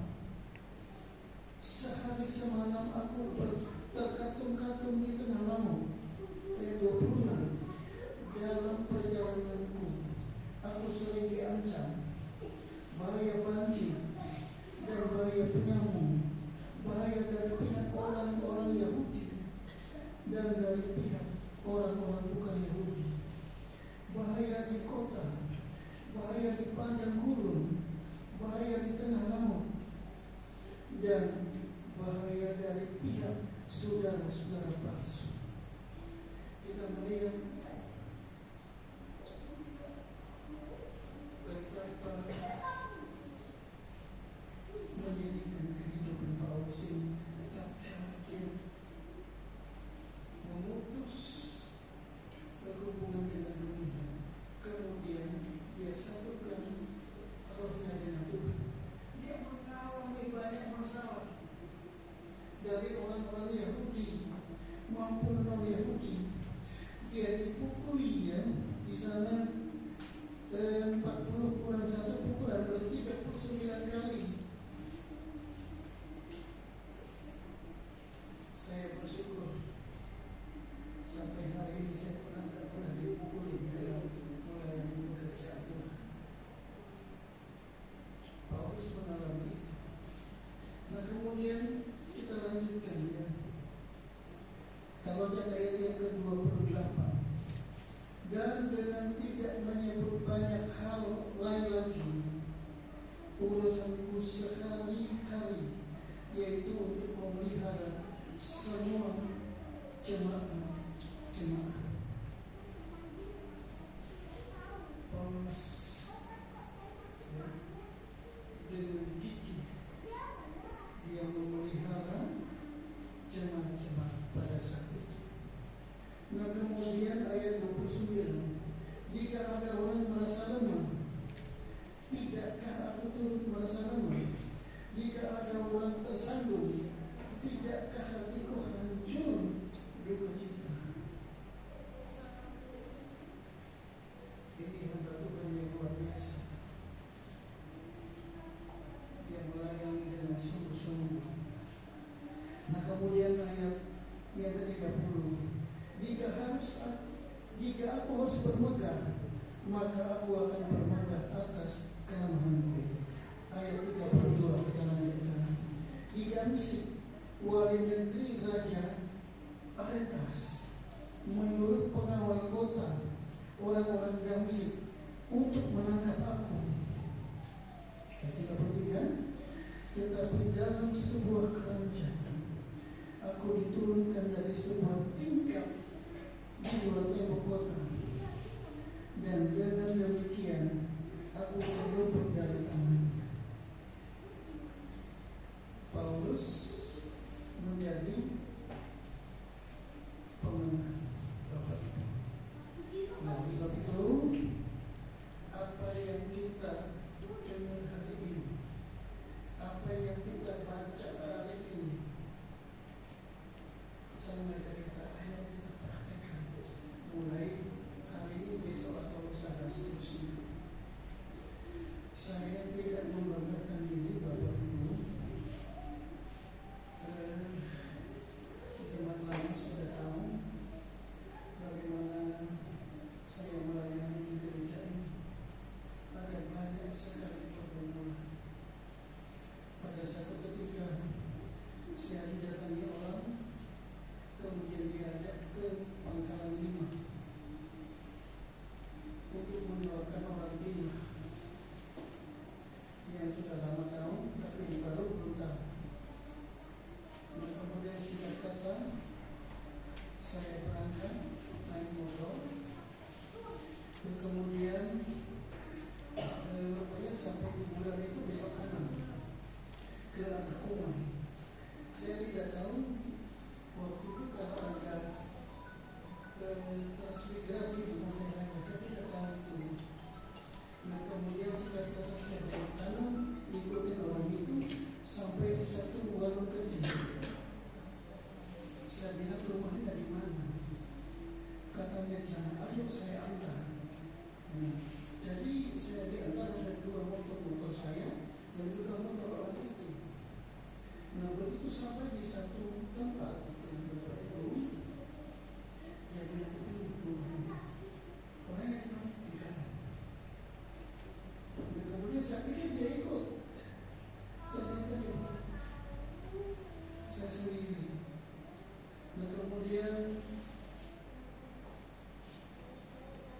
D: Sehari semalam aku terkatung-katung di tengah laut. Ayat 26, dalam perjalananku aku sering diancam bahaya banjir dan bahaya penyamung, bahaya dari pihak orang-orang Yahudi dan dari pihak orang-orang bukan Yahudi, bahaya di kota, bahaya di padang gurun, bahaya di tengah laut, dan bahaya dari pihak saudara-saudara palsu. Kita melihat betapa menjadikan kehidupan Paulus ini, tatkala dia memutus berhubungan dengan dunia, kemudian dia satukan rohnya dengan Tuhan. Dia mengalami banyak masalah dari orang-orang Yahudi maupun non-Yahudi. Dia dipukuli ya di sana 40 kurang 1 pukulan berarti 39 kali. Saya bersyukur sampai hari ini saya tidak pernah dipukuli dalam melayani pekerjaan Tuhan. Paulus mengalami itu. Nah, kemudian kita lanjutkan ya. Kalau ayat yang ke-28, dan dengan tidak menyebut banyak hal lain lagi, urusanku sehari-hari, yaitu untuk memelihara semua jemaat. Paulus ya, dengan gigih dia memelihara Jika ada orang merasa lemah, tidakkah aku turut merasa lemah? Jika ada orang tersandung, tidakkah hatiku hancur duka cita? Ini hamba Tuhan yang luar biasa. Dia melayani dengan sungguh-sungguh. Nah, kemudian ayat yang ke-30, jika aku harus bermegah, maka aku akan bermegah atas kelemahanku. Ayat 32 kita lanjutkan. Di Damsyik, wali negeri Raja Aretas menyuruh pengawal kota orang-orang Damsyik untuk menangkap aku. Ayat 33, tetapi dalam sebuah kerajaan aku diturunkan dari sebuah tingkat di luar tembok kota, dan dengan demikian aku berluput dari tangannya. Paulus menjadi pemenang, Bapak Ibu. Nah, sebab itu apa yang kita dengar hari ini, apa yang kita baca hari ini, saya mengajak kita, ayo kita praktekkan mulai hari ini, besok atau lusa dan seterusnya. Saya tidak membanggakan diri, Bapak Ibu. Jemaat lama sudah tahu bagaimana saya melayani di gereja ini. Ada banyak sekali pergumulan. Pada satu ketika saya didatangi orang, kemudian diajak ke Pangkalan 5 untuk mendoakan orang Bima yang sudah lama tahu, tapi yang baru belum tahu. Dan kemudian singkat kata, saya berangkat naik motor, dan kemudian rupanya sampai kuburan itu belok kanan ke arah Kumai. Saya tidak tahu waktu itu kalau ada transmigrasi di Montreal, saya tidak tahu itu. Nah, kemudian singkat kata saya belok kanan, ikutin orang itu sampai di satu warung kecil. Saya bilang, rumahnya di mana? Katanya di sana. Ayo saya antar. Nah, jadi saya diantar oleh 2 motor saya dan juga motor orang itu. Nah, begitu sampai di satu tempat, Bapak Ibu, dia bilang, ini rumahnya. Orangnya di kanan. Dan kemudian saya pikir dia ikut. Ternyata dia saya sendiri. Dan kemudian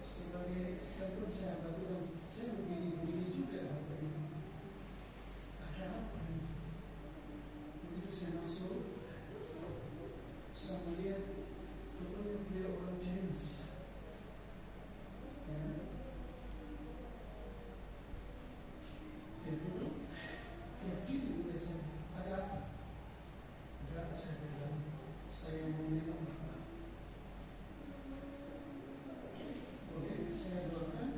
D: sebagai sekalipun saya bantuan, saya begini juga waktu itu. Ada apa ini? Begitu saya masuk, saya melihat rupanya beliau orang Chinese. Ya. Dia duduk, dia duduk mulai saya. Ada apa? Enggak, saya bilang, saya mau menengok Bapak. Oke, saya doakan.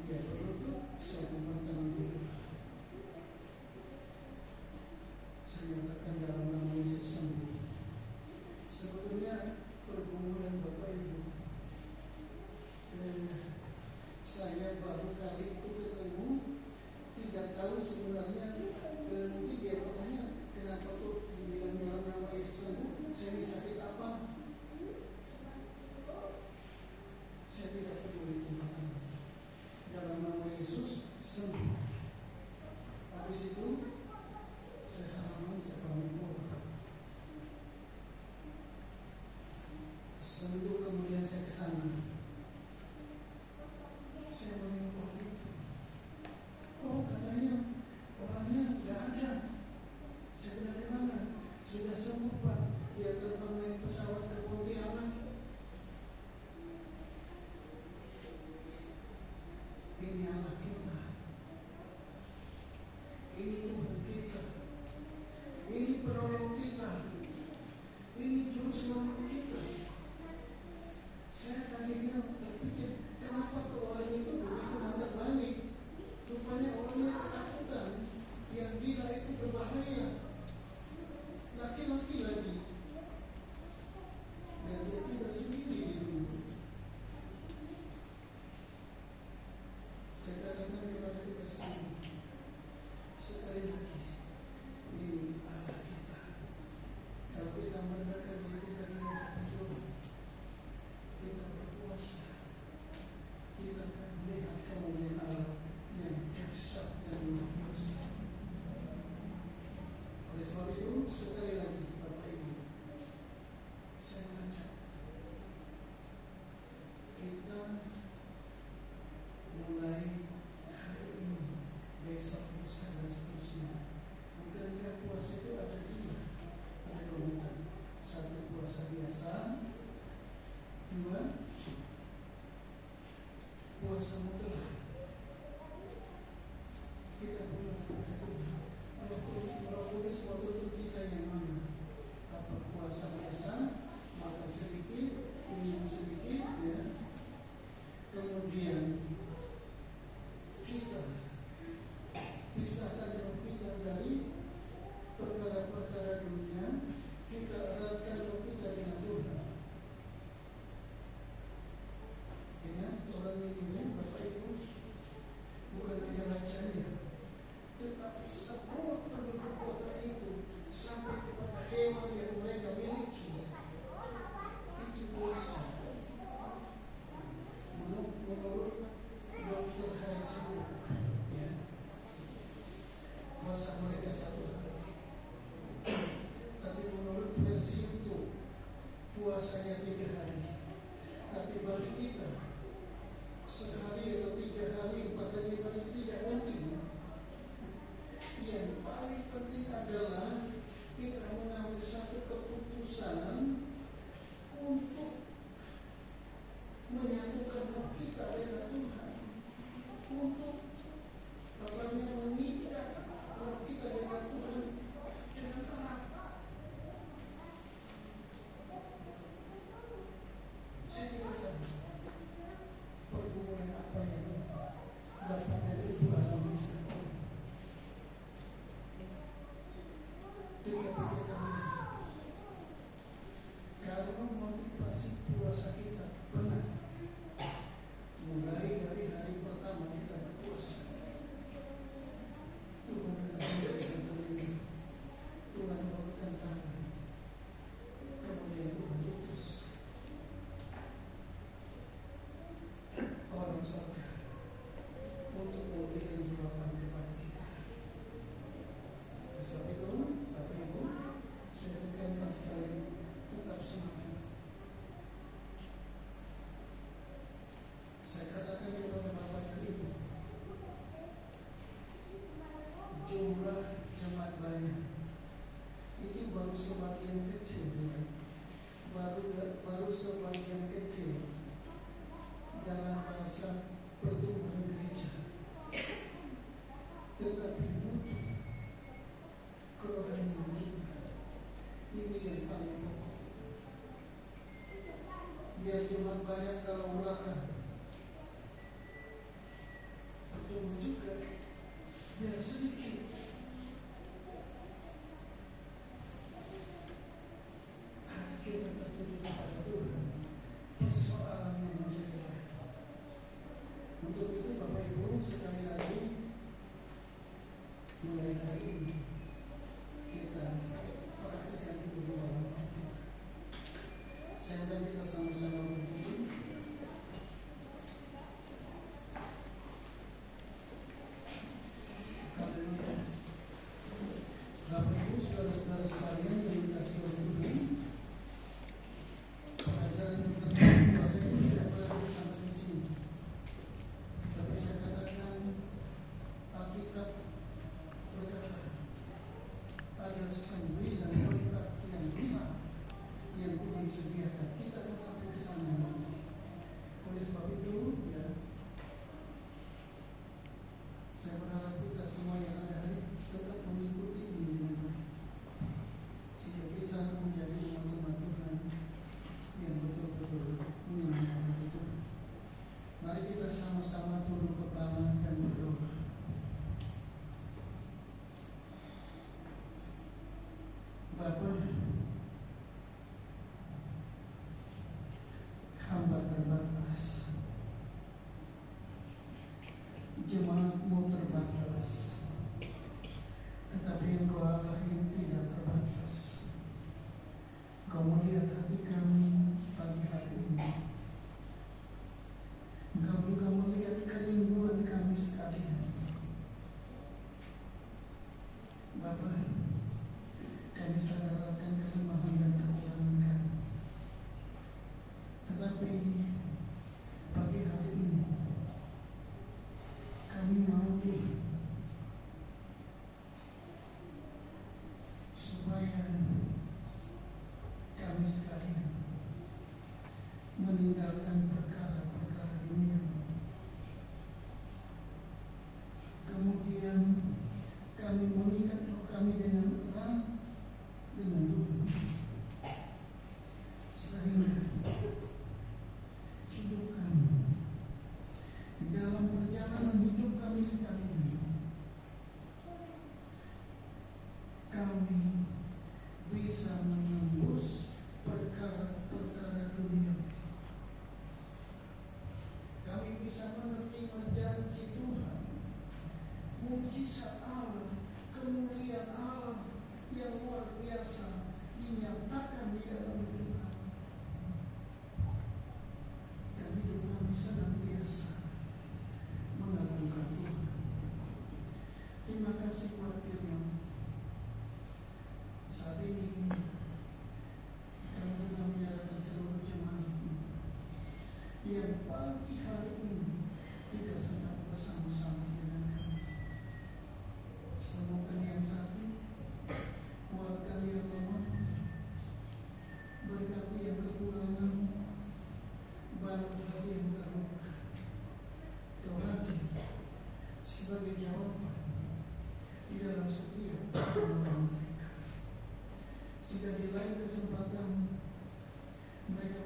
D: Dia berlutut, saya tangan dulu. Saya nyatakan dalam nama Yesus sembuh. Sebetulnya pergumulan Bapak Ibu, saya baru kali itu ketemu, tidak tahu sebenarnya. Mungkin dia bertanya, kenapa kok dibilang dalam nama Yesus sembuh? Saya ini sakit apa? Saya tidak peduli tindakan. Dalam nama Yesus sembuh. Habis itu saya salaman, saya pamit pulang. Seminggu kemudian saya ke sana. Saya menengok orang itu. Oh, katanya orangnya nggak ada. Saya bilang, di mana? Sudah sembuh, Pak. Dia terbang naik pesawat ke Pontianak. Ini Allah kita. Ini Tuhan perkara dunia, kita eratkan roh kita dengan Tuhan. Ingat orang ini, Bapak Ibu, bukan hanya rajanya, tetapi semua penduduk kota itu sampai kepada hewan yang mereka miliki itu kuasa. Menurut Dr. Heisenberg, ya, masa mereka satu hari. Tapi menurut versi itu puasanya 3 hari. Tapi bagi kita sehari atau 3 hari, 4 hari itu tidak penting. Yang paling penting adalah kita mengambil satu keputusan untuk menyatukan roh kita dengan Tuhan, untuk mengikat roh kita dengan Tuhan dengan erat. Saya katakan pergumulan apa yang Bapak dan Ibu alami sekarang. Tetapi kita kalau motivasi puasa kita benar, mulai dari hari pertama kita berpuasa, Tuhan akan memberikan telinga, Tuhan memberikan tangan, kemudian Tuhan utus orang surga untuk memberikan jawaban kepada kita. Sebab itu, Bapak Ibu, saya tekankan sekali, tetap semangat. Saya katakan kepada Bapak dan Ibu, jumlah jemaat banyak itu baru sebagian kecil, baru sebagian kecil dalam bahasa pertumbuhan gereja, tetapi butuh kerohanian kita. Ini yang paling pokok. Biar jemaat banyak kalau urakan, percuma juga. Biar sedikit, hati kita tertuju kepada Tuhan, persoalannya menjadi lain. Untuk itu Bapak Ibu, sekali lagi, mulai hari ini kita praktikkan itu di dalam hidup kita. Saya dan kita sama-sama berdiri. Haleluya. Bapak Ibu, saudara-saudara sekalian yang dikasihi oleh Tuhan, pengajaran tentang puasa ini tidak berhenti sampai di sini. Tapi saya katakan, Alkitab berkata ada 9 berkat yang besar yang Tuhan sediakan. Kita akan sampai ke sana nanti. Oleh sebab itu, ya, saya berharap kita semua yang ada hari tetap mengikuti ini dengan baik, sehingga kita menjadi umat-umat Tuhan yang betul-betul menyenangkan hati Tuhan. Mari kita sama-sama tunduk kepala dan berdoa. Bapa, hamba terbatas, jemaat-Mu terbatas, tetapi Engkau Allah yang tidak terbatas. Kau melihat hati kami pagi hari ini. Engkau juga melihat kerinduan kami sekalian. Bapa, kami sadar akan kelemahan dan kekurangan kami. Tetapi pagi hari ini kami mau supaya kami sekalian meninggalkan perkara-perkara dunia. Kemudian kami mengikat roh kami dengan erat dengan Tuhan, sehingga hidup kami dalam perjalanan hidup kami sekalian, kami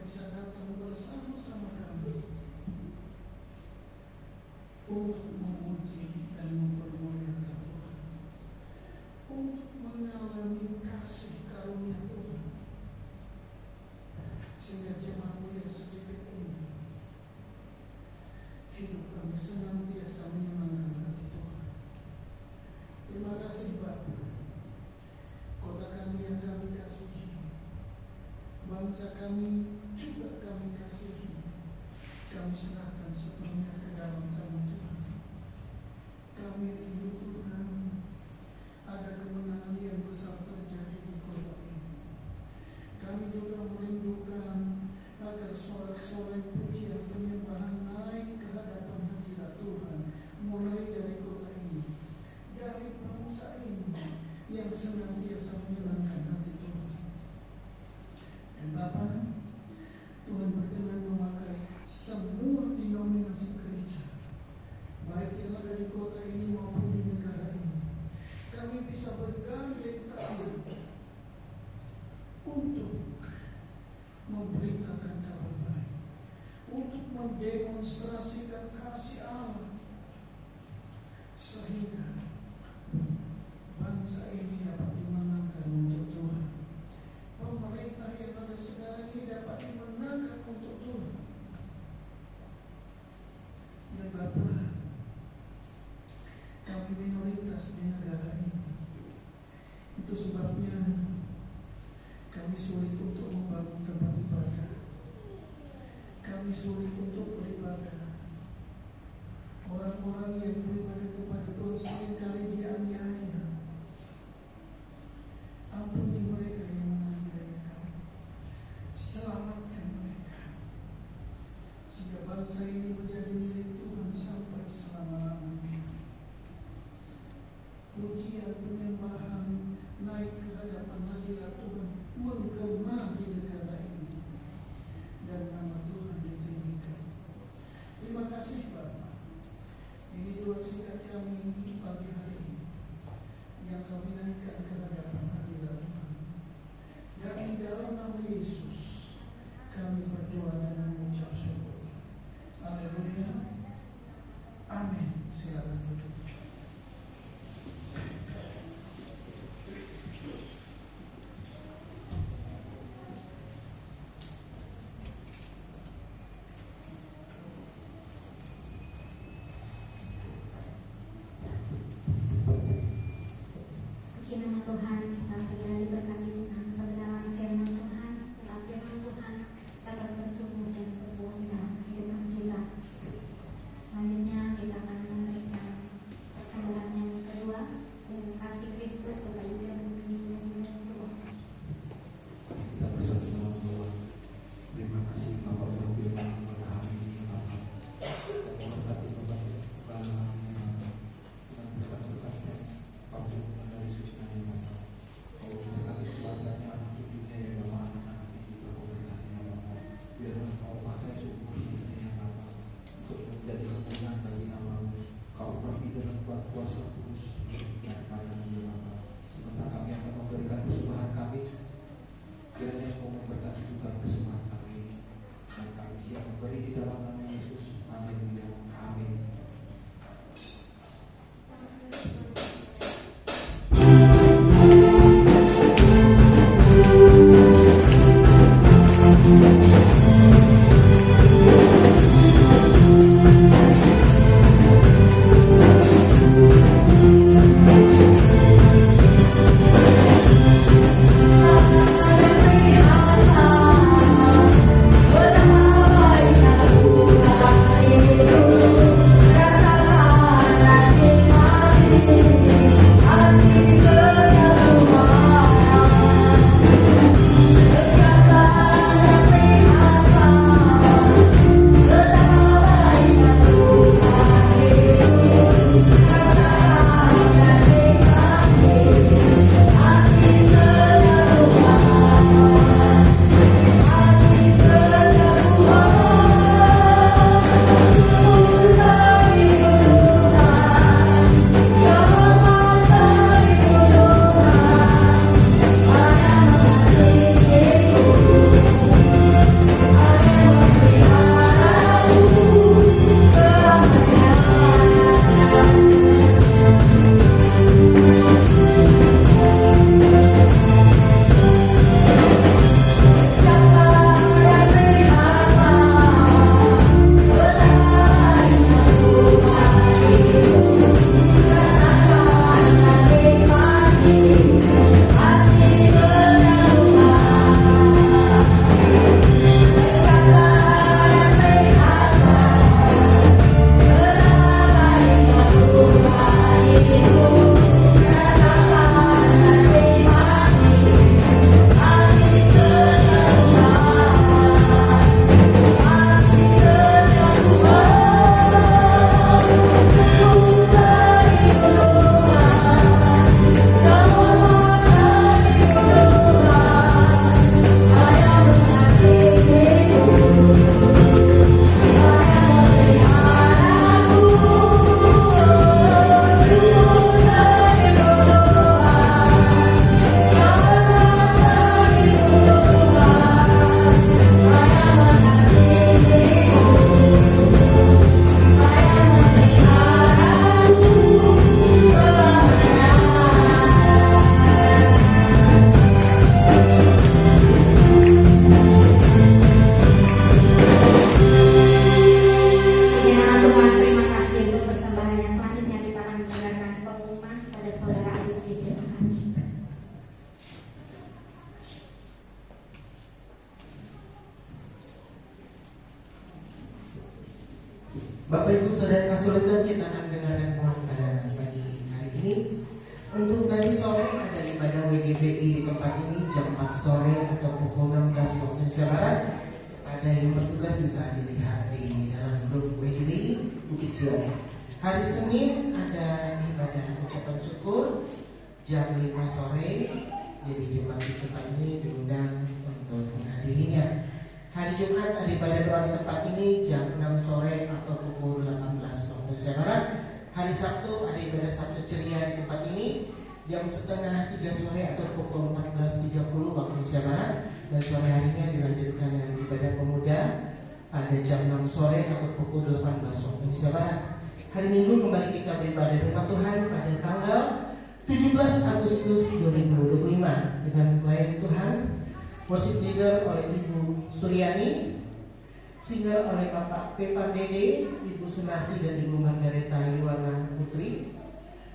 D: bisa datang bersama-sama kami untuk memuji dan mempermuliakan Tuhan, untuk mengalami kasih karunia Tuhan, sehingga jemaatmu yang sedikit ini hidup kami senantiasa menyenangkan hati Tuhan. Terima kasih Bapa, kota kami yang kami kasihi, bangsa kami juga kami kasihi, kami serahkan sepenuhnya ke dalam kamu Tuhan. Kami rindu Tuhan, ada kemenangan yang besar terjadi di kota ini. Kami juga merindukan agar sorak-sorai pujian penyembahan naik ke hadapan hadirat Tuhan, mulai dari kota ini, dari bangsa ini yang senantiasa menyenangkan hati Tuhan. Dan Bapa, Tuhan berkenan memakai semua denominasi gereja, baik yang ada di kota ini maupun di negara ini. Kami bisa bergandeng tangan untuk memberitakan kabar baik, untuk mendemonstrasikan kasih Allah, sehingga bangsa ini dapat dimenangkan untuk Tuhan. Pemerintah yang ada sekarang ini dapat dimenangkan untuk Tuhan. Dan Bapa, kami minoritas di negara ini. Itu sebabnya kami sulit untuk membangun tempat ibadah. Kami sulit untuk beribadah. Orang-orang yang beribadah kepada Tuhan seringkali dianiaya. Ampuni mereka yang menganiaya kami. Selamatkan mereka, sehingga bangsa ini menjadi milik Tuhan sampai selama-lamanya. Pujian penyembahan naik ke hadapan hadirat Tuhan menggema di negara ini, dan nama Tuhan ditinggikan. Terima kasih Bapa. Ini doa singkat kami pagi hari ini yang kami naikkan ke hadapan hadirat Tuhan. Dan di dalam nama Yesus kami berdoa dan mengucap syukur. Haleluya. Amin. Silakan duduk.
A: Puji nama Tuhan, kita sudah diberkati Tuhan, kebenaran firman Tuhan, dalam firman Tuhan dapat bertumbuh dan berbuah dalam kehidupan kita. Selanjutnya kita akan memberikan
E: Bapak Ibu Saudara Kasulitan, kita akan dengarkan mohon pada pagi hari ini. Untuk tadi sore ada ibadah WGBI di tempat ini jam 4 sore atau pukul 16 waktu Indonesia Barat. Ada yang bertugas bisa dilihat di dalam grup WGBI Bukit Sion. Hari Senin ada ibadah ucapan syukur jam 5 sore. Jadi jemaat di tempat ini diundang untuk menghadirinya. Hari Jumat ada ibadah doa di tempat ini jam 6 sore atau pukul 18 waktu Indonesia Barat. Hari Sabtu ada ibadah Sabtu ceria di tempat ini jam setengah 3 sore atau pukul 14.30 waktu Indonesia Barat. Dan sore harinya dilanjutkan dengan ibadah pemuda pada jam 6 sore atau pukul 18 waktu Indonesia Barat. Hari Minggu kembali kita beribadah di rumah Tuhan pada tanggal 17 Agustus 2025 dengan pelayan Tuhan, worship leader oleh Ibu Suryani, singer oleh Bapak Pepa Dede, Ibu Sunarsi dan Ibu Margareta Yuwana Putri,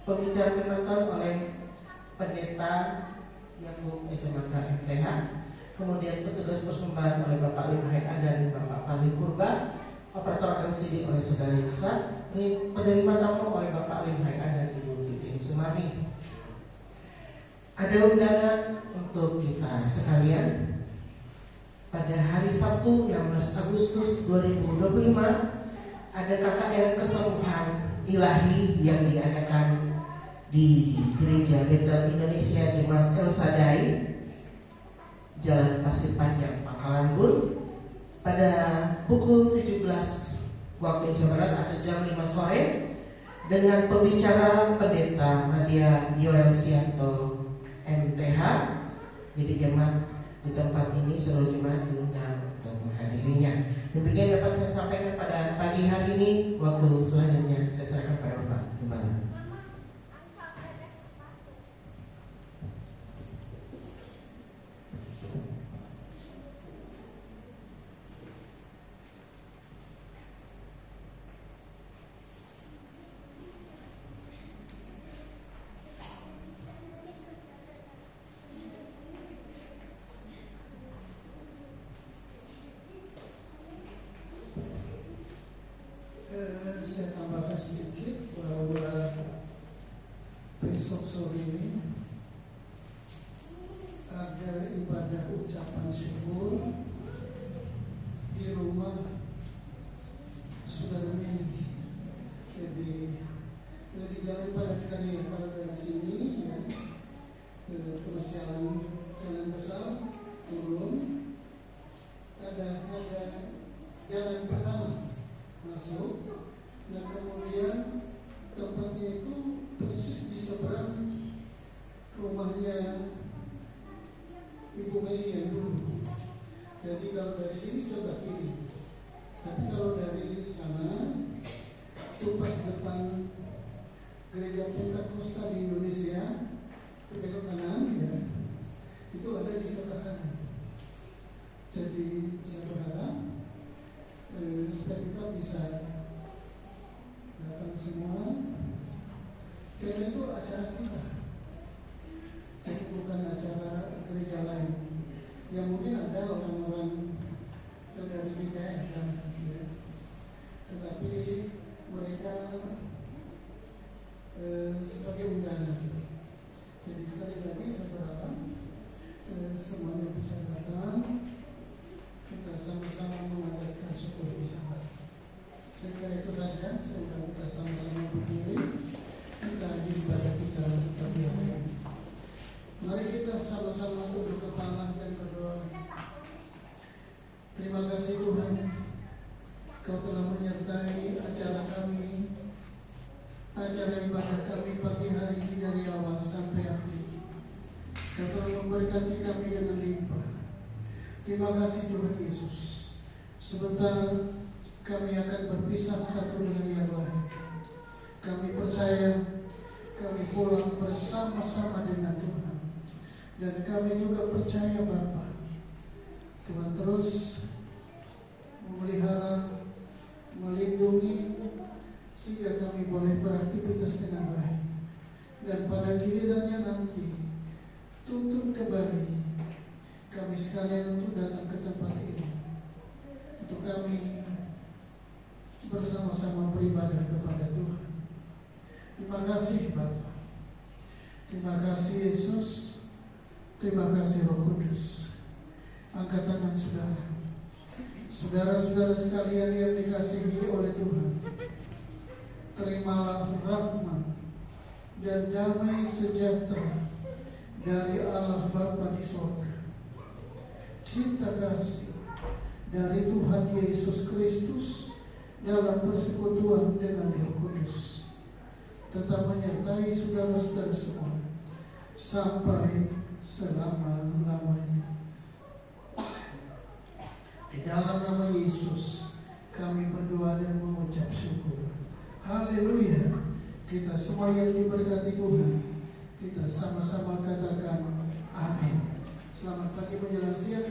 E: pembicara penonton oleh Pendeta Yakub SMK MTH, kemudian petugas persembahan oleh Bapak Lim Haian dan Bapak Paling Purba, operator LCD oleh Saudara Yusa, penerima tamu oleh Bapak Lim Haian dan Ibu Titin Sumarni. Ada undangan untuk kita sekalian. Pada hari Sabtu 16 Agustus 2025 ada KKR Kesembuhan Ilahi yang diadakan di Gereja Betel Indonesia Jemaat El Sadai, Jalan Pasir Panjang, Pangkalan Bun, pada pukul 17 waktu Indonesia Barat atau jam 5 sore dengan pembicara Pendeta Nadia Yoel Sianto MTH. Jadi jemaat di tempat ini seluruh jemaat diundang untuk menghadirinya. Demikian dapat saya sampaikan pada pagi hari ini. Waktu selanjutnya saya serahkan pada Bapak Gembala.
D: Saya tambahkan sedikit bahwa besok sore ada ibadah ucapan syukur di rumah Saudara Meli. Jadi jalan pada kita nih, kalau dari sini ya, terus jalan besar turun, ada jalan pertama masuk, dan kemudian tempatnya itu persis di seberang rumahnya Ibu Meli yang dulu. Jadi kalau dari sini sebelah kiri, tapi kalau dari sana itu pas depan Gereja Pentakosta di Indonesia, itu belok kanan ya, itu ada di sebelah kanan. Jadi saya berharap supaya kita bisa datang semua, karena itu acara kita, jadi bukan acara gereja lain. Yang mungkin ada orang-orang dari GKR kan, ya. Tetapi mereka sebagai undangan. Jadi sekali lagi saya berharap semuanya bisa datang, kita sama-sama mengajarkan syukur bersama. Saya kira itu saja. Semoga kita sama-sama berdiri, kita di ibadah kita pagi hari ini. Mari kita sama-sama tunduk kepala dan berdoa. Terima kasih Tuhan, Kau telah menyertai acara kami, acara ibadah kami pagi hari ini dari awal sampai akhir. Kau telah memberkati kami dengan limpah. Terima kasih Tuhan Yesus. Sebentar kami akan berpisah satu dengan yang lain. Kami percaya kami pulang bersama-sama dengan Tuhan. Dan kami juga percaya Bapa, Tuhan terus memelihara, melindungi, sehingga kami boleh beraktivitas dengan baik. Dan pada gilirannya nanti tuntun kembali kami sekalian untuk datang ke tempat ini, untuk kami bersama-sama beribadah kepada Tuhan. Terima kasih Bapa. Terima kasih Yesus. Terima kasih Roh Kudus. Angkat tangan saudara. Saudara-saudara sekalian yang dikasihi oleh Tuhan, terimalah rahmat dan damai sejahtera dari Allah Bapa di surga, cinta kasih dari Tuhan Yesus Kristus dalam persekutuan dengan Roh Kudus tetap menyertai saudara-saudara semua sampai selama-lamanya. Di dalam nama Yesus kami berdoa dan mengucap syukur. Haleluya. Kita semua yang diberkati Tuhan, kita sama-sama katakan amin. Selamat pagi menjelang siang.